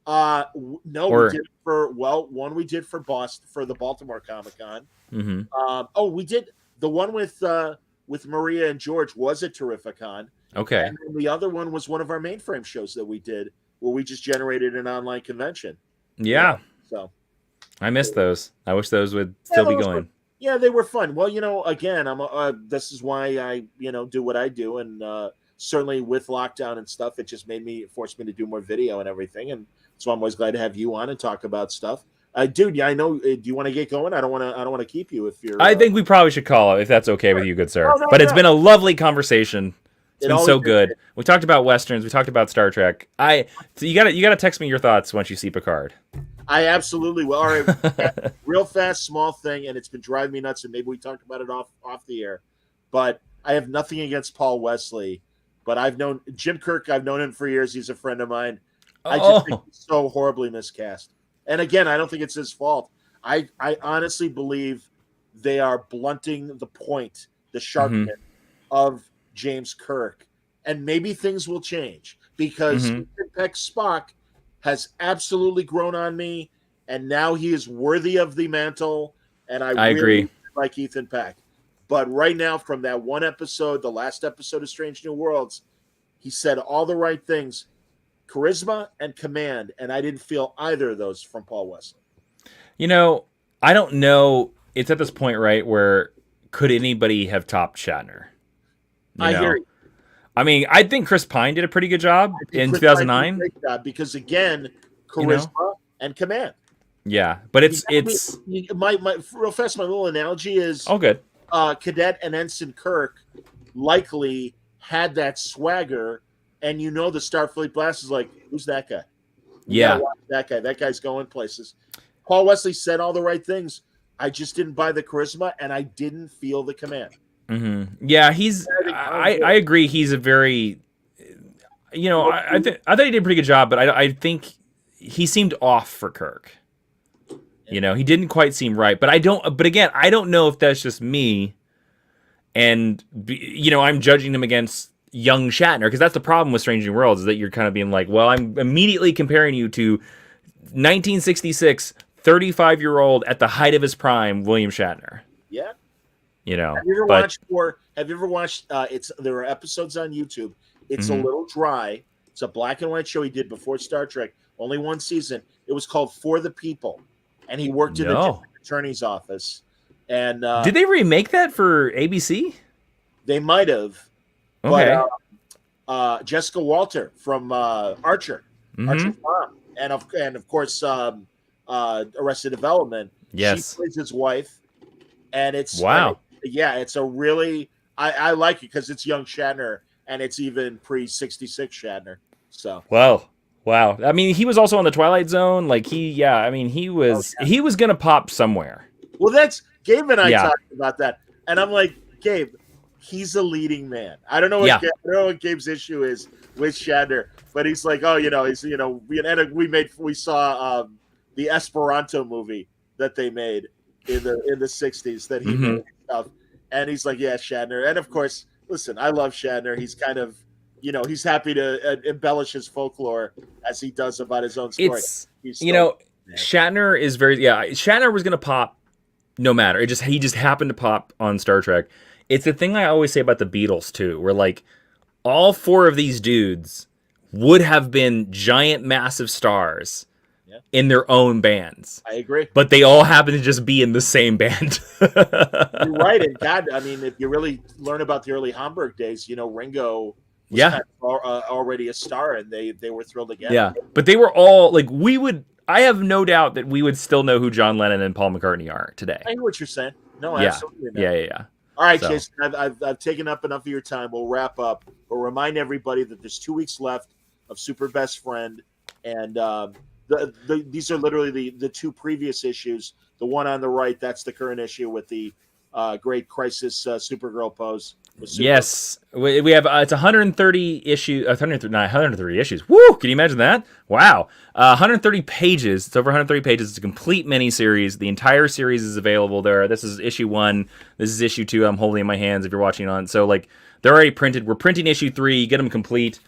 No, we did one we did for Boston for the Baltimore Comic-Con. We did the one with Maria and George was at Terrificon. Okay. And then the other one was one of our mainframe shows that we did where we just generated an online convention. Yeah. So I missed those. I wish those would still be going. Yeah, they were fun. Well, again, this is why I, do what I do, and certainly with lockdown and stuff, it forced me to do more video and everything, and so I'm always glad to have you on and talk about stuff. Dude, yeah, I know. Do you want to get going? I don't want to keep you if you're. I think we probably should call it if that's okay with you, good sir. Oh, no, But it's no. been a lovely conversation. It's It been always so is. good. We talked about westerns. We talked about Star Trek. So you gotta text me your thoughts once you see Picard. I absolutely will. All right, real fast, small thing, and it's been driving me nuts. And maybe we talked about it off the air, but I have nothing against Paul Wesley. But I've known Jim Kirk. I've known him for years. He's a friend of mine. I just think he's so horribly miscast. And again, I don't think it's his fault. I honestly believe they are blunting the point, the sharpness of James Kirk, and maybe things will change because Ethan Peck's Spock has absolutely grown on me, and now he is worthy of the mantle. And I really agree. like Ethan Peck. But right now, from that one episode, the last episode of Strange New Worlds, he said all the right things, charisma and command, and I didn't feel either of those from Paul Wesley. I don't know. It's at this point, right, where could anybody have topped Shatner? I hear you. I mean, I think Chris Pine did a pretty good job in 2009. Great job because again, charisma and command. Yeah, but it's my real fast. My little analogy is good. Cadet and Ensign Kirk likely had that swagger, and the Starfleet Blast is like, who's that guy? Yeah, that guy. That guy's going places. Paul Wesley said all the right things. I just didn't buy the charisma, and I didn't feel the command. Yeah, I agree. He's a very, I thought he did a pretty good job, but I think he seemed off for Kirk. He didn't quite seem right. But I don't know if that's just me. And I'm judging him against young Shatner because that's the problem with Strange New Worlds is that you're kind of being like, well, I'm immediately comparing you to 1966 35-year-old at the height of his prime William Shatner. Yeah. Have you ever watched there are episodes on YouTube. It's a little dry. It's a black and white show he did before Star Trek, only one season. It was called For the People, and he worked in the district attorney's office. And did they remake that for ABC? They might have. Okay. But Jessica Walter from Archer's mom, and of course Arrested Development. Yes, she plays his wife, and it's wow. It's a really I like it because it's young Shatner, and it's even pre-66 Shatner. So wow. I mean, he was also on the Twilight Zone. Like he was gonna pop somewhere. Well, that's Gabe and I talked about that, and I'm like, Gabe, he's a leading man. I don't know what Gabe's issue is with Shatner, but he's like, we saw the Esperanto movie that they made in the 60s that he made and stuff, and he's like, yeah, Shatner, and of course, listen, I love Shatner. He's kind of, he's happy to embellish his folklore as he does about his own story. Shatner is Shatner was gonna pop no matter. He just happened to pop on Star Trek. It's the thing I always say about the Beatles too, where like all four of these dudes would have been giant, massive stars in their own bands. I agree. But they all happen to just be in the same band. You're right. And God, I mean, if you really learn about the early Hamburg days, Ringo was kind of already a star, and they were thrilled again. Yeah, but they were all like, I have no doubt that we would still know who John Lennon and Paul McCartney are today. I know what you're saying. No, absolutely not. Yeah. All right, Jason, I've taken up enough of your time. We'll wrap up. We'll remind everybody that there's 2 weeks left of Super Best Friend, and these are literally the two previous issues. The one on the right, that's the current issue with the great Crisis Supergirl pose. Yes, we have it's 130 issues. 130 issues. Woo! Can you imagine that? Wow, 130 pages. It's over 130 pages. It's a complete mini-series. The entire series is available there. This is issue 1. This is issue 2. I'm holding in my hands if you're watching on. So like they're already printed. We're printing issue 3. You get them complete.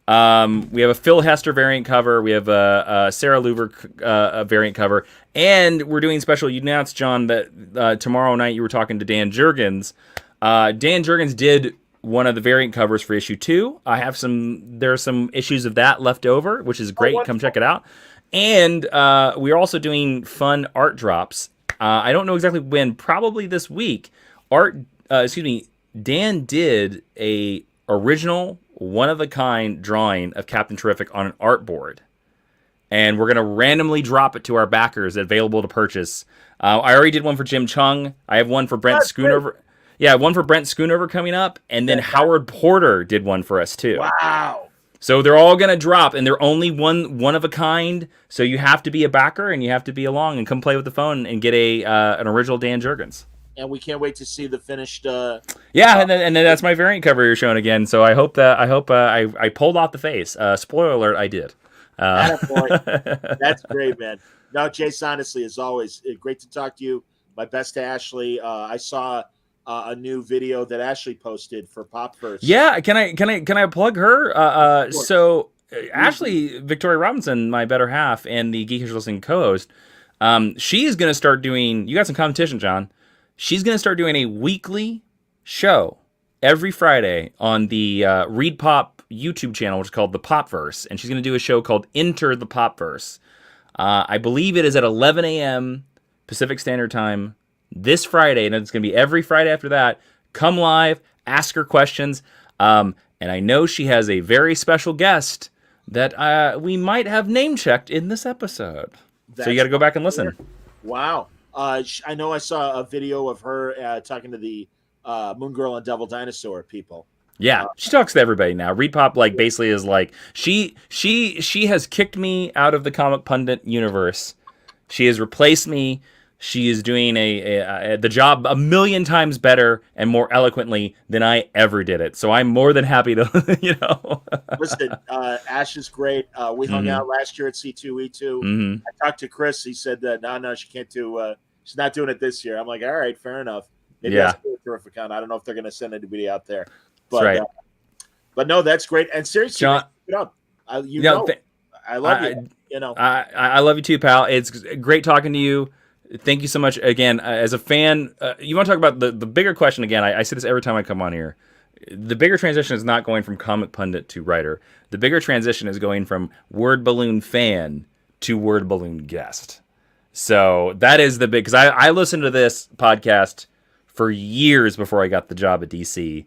We have a Phil Hester variant cover. We have a Sarah Louver variant cover, and we're doing special. You announced, John, that tomorrow night you were talking to Dan Jurgens. Dan Jurgens did one of the variant covers for issue 2. There are some issues of that left over, which is great. Come check it out. And we are also doing fun art drops I don't know exactly when, probably this week, Dan did a original one-of-a-kind drawing of Captain Terrific on an artboard. And we're going to randomly drop it to our backers available to purchase. I already did one for Jim Chung. I have one for Brent Schoonover. Yeah, one for Brent Schoonover coming up. And then Howard Porter did one for us, too. Wow. So they're all going to drop, and they're only one of a kind. So you have to be a backer, and you have to be along and come play with the phone and get an original Dan Jurgens. And we can't wait to see the finished. And then that's my variant cover you're showing again. So I hope I pulled off the face. Spoiler alert, I did. That's great, man. No, Jace, honestly, as always, great to talk to you. My best to Ashley. I saw a new video that Ashley posted for Pop First. Yeah, can I plug her? So Ashley Victoria Robinson, my better half and the Geekish Listening co-host, she's gonna start doing. You got some competition, John. She's gonna start doing a weekly show every Friday on the Read Pop YouTube channel, which is called The Popverse, and she's going to do a show called Enter the Popverse. I believe it is at 11 a.m. Pacific Standard Time this Friday, and it's going to be every Friday after that. Come live, ask her questions, and I know she has a very special guest that we might have name-checked in this episode. So you got to go back and listen. Wow. I know I saw a video of her talking to the Moon Girl and Devil Dinosaur people. Yeah, she talks to everybody now. Read Pop basically is like she has kicked me out of the comic pundit universe. She has replaced me. She is doing the job a million times better and more eloquently than I ever did it. So I'm more than happy to Listen, Ash is great. We hung out last year at C2E2. I talked to Chris. He said that no, she can't do. She's not doing it this year. I'm like, all right, fair enough. Maybe that's a terrific count. I don't know if they're going to send anybody out there. But, that's right. But no, that's great. And seriously, John, keep it up. I love you. I love you too, pal. It's great talking to you. Thank you so much again. As a fan, you want to talk about the bigger question again? I say this every time I come on here. The bigger transition is not going from comic pundit to writer. The bigger transition is going from word balloon fan to word balloon guest. So that is the big, because I listened to this podcast for years before I got the job at DC.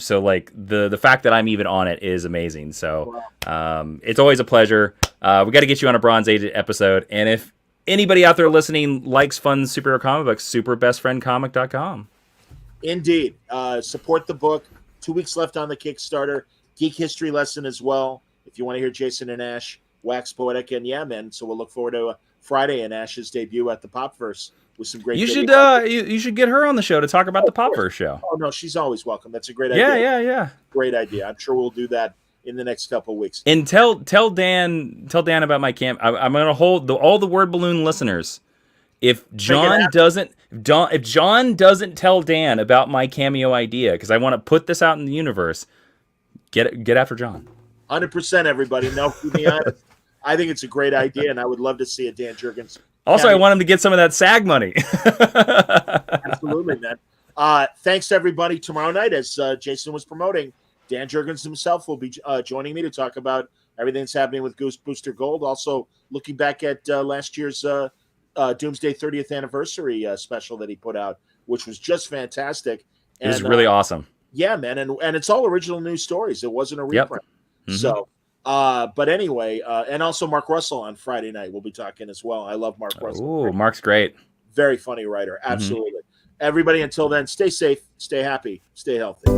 So like the fact that I'm even on it is amazing. So it's always a pleasure. We got to get you on a Bronze Age episode. And if anybody out there listening likes fun superhero comic books, superbestfriendcomic.com. Indeed. Support the book. 2 weeks left on the Kickstarter. Geek history lesson as well. If you want to hear Jason and Ash wax poetic, and yeah, man. So we'll look forward to Friday and Ash's debut at the Popverse with some great. You should get her on the show to talk about the Popverse show. Oh no, she's always welcome. That's a great idea. Yeah. Great idea. I'm sure we'll do that in the next couple of weeks. And tell Dan about my camp. I'm going to hold all the word balloon listeners. If John doesn't tell Dan about my cameo idea, because I want to put this out in the universe, get after John. 100%, everybody. No, to be honest, I think it's a great idea, and I would love to see a Dan Jurgens. Also, I want him to get some of that SAG money. Absolutely, man. Thanks to everybody. Tomorrow night, as Jason was promoting, Dan Jurgens himself will be joining me to talk about everything that's happening with Goose Booster Gold. Also, looking back at last year's Doomsday 30th anniversary special that he put out, which was just fantastic. It was really awesome. Yeah, man, and it's all original news stories. It wasn't a reprint. Yep. So, but anyway, and also Mark Russell on Friday night. We'll be talking as well. I love Mark Russell. Ooh, Mark's great. Very funny writer. Absolutely. Everybody, until then, stay safe, stay happy, stay healthy.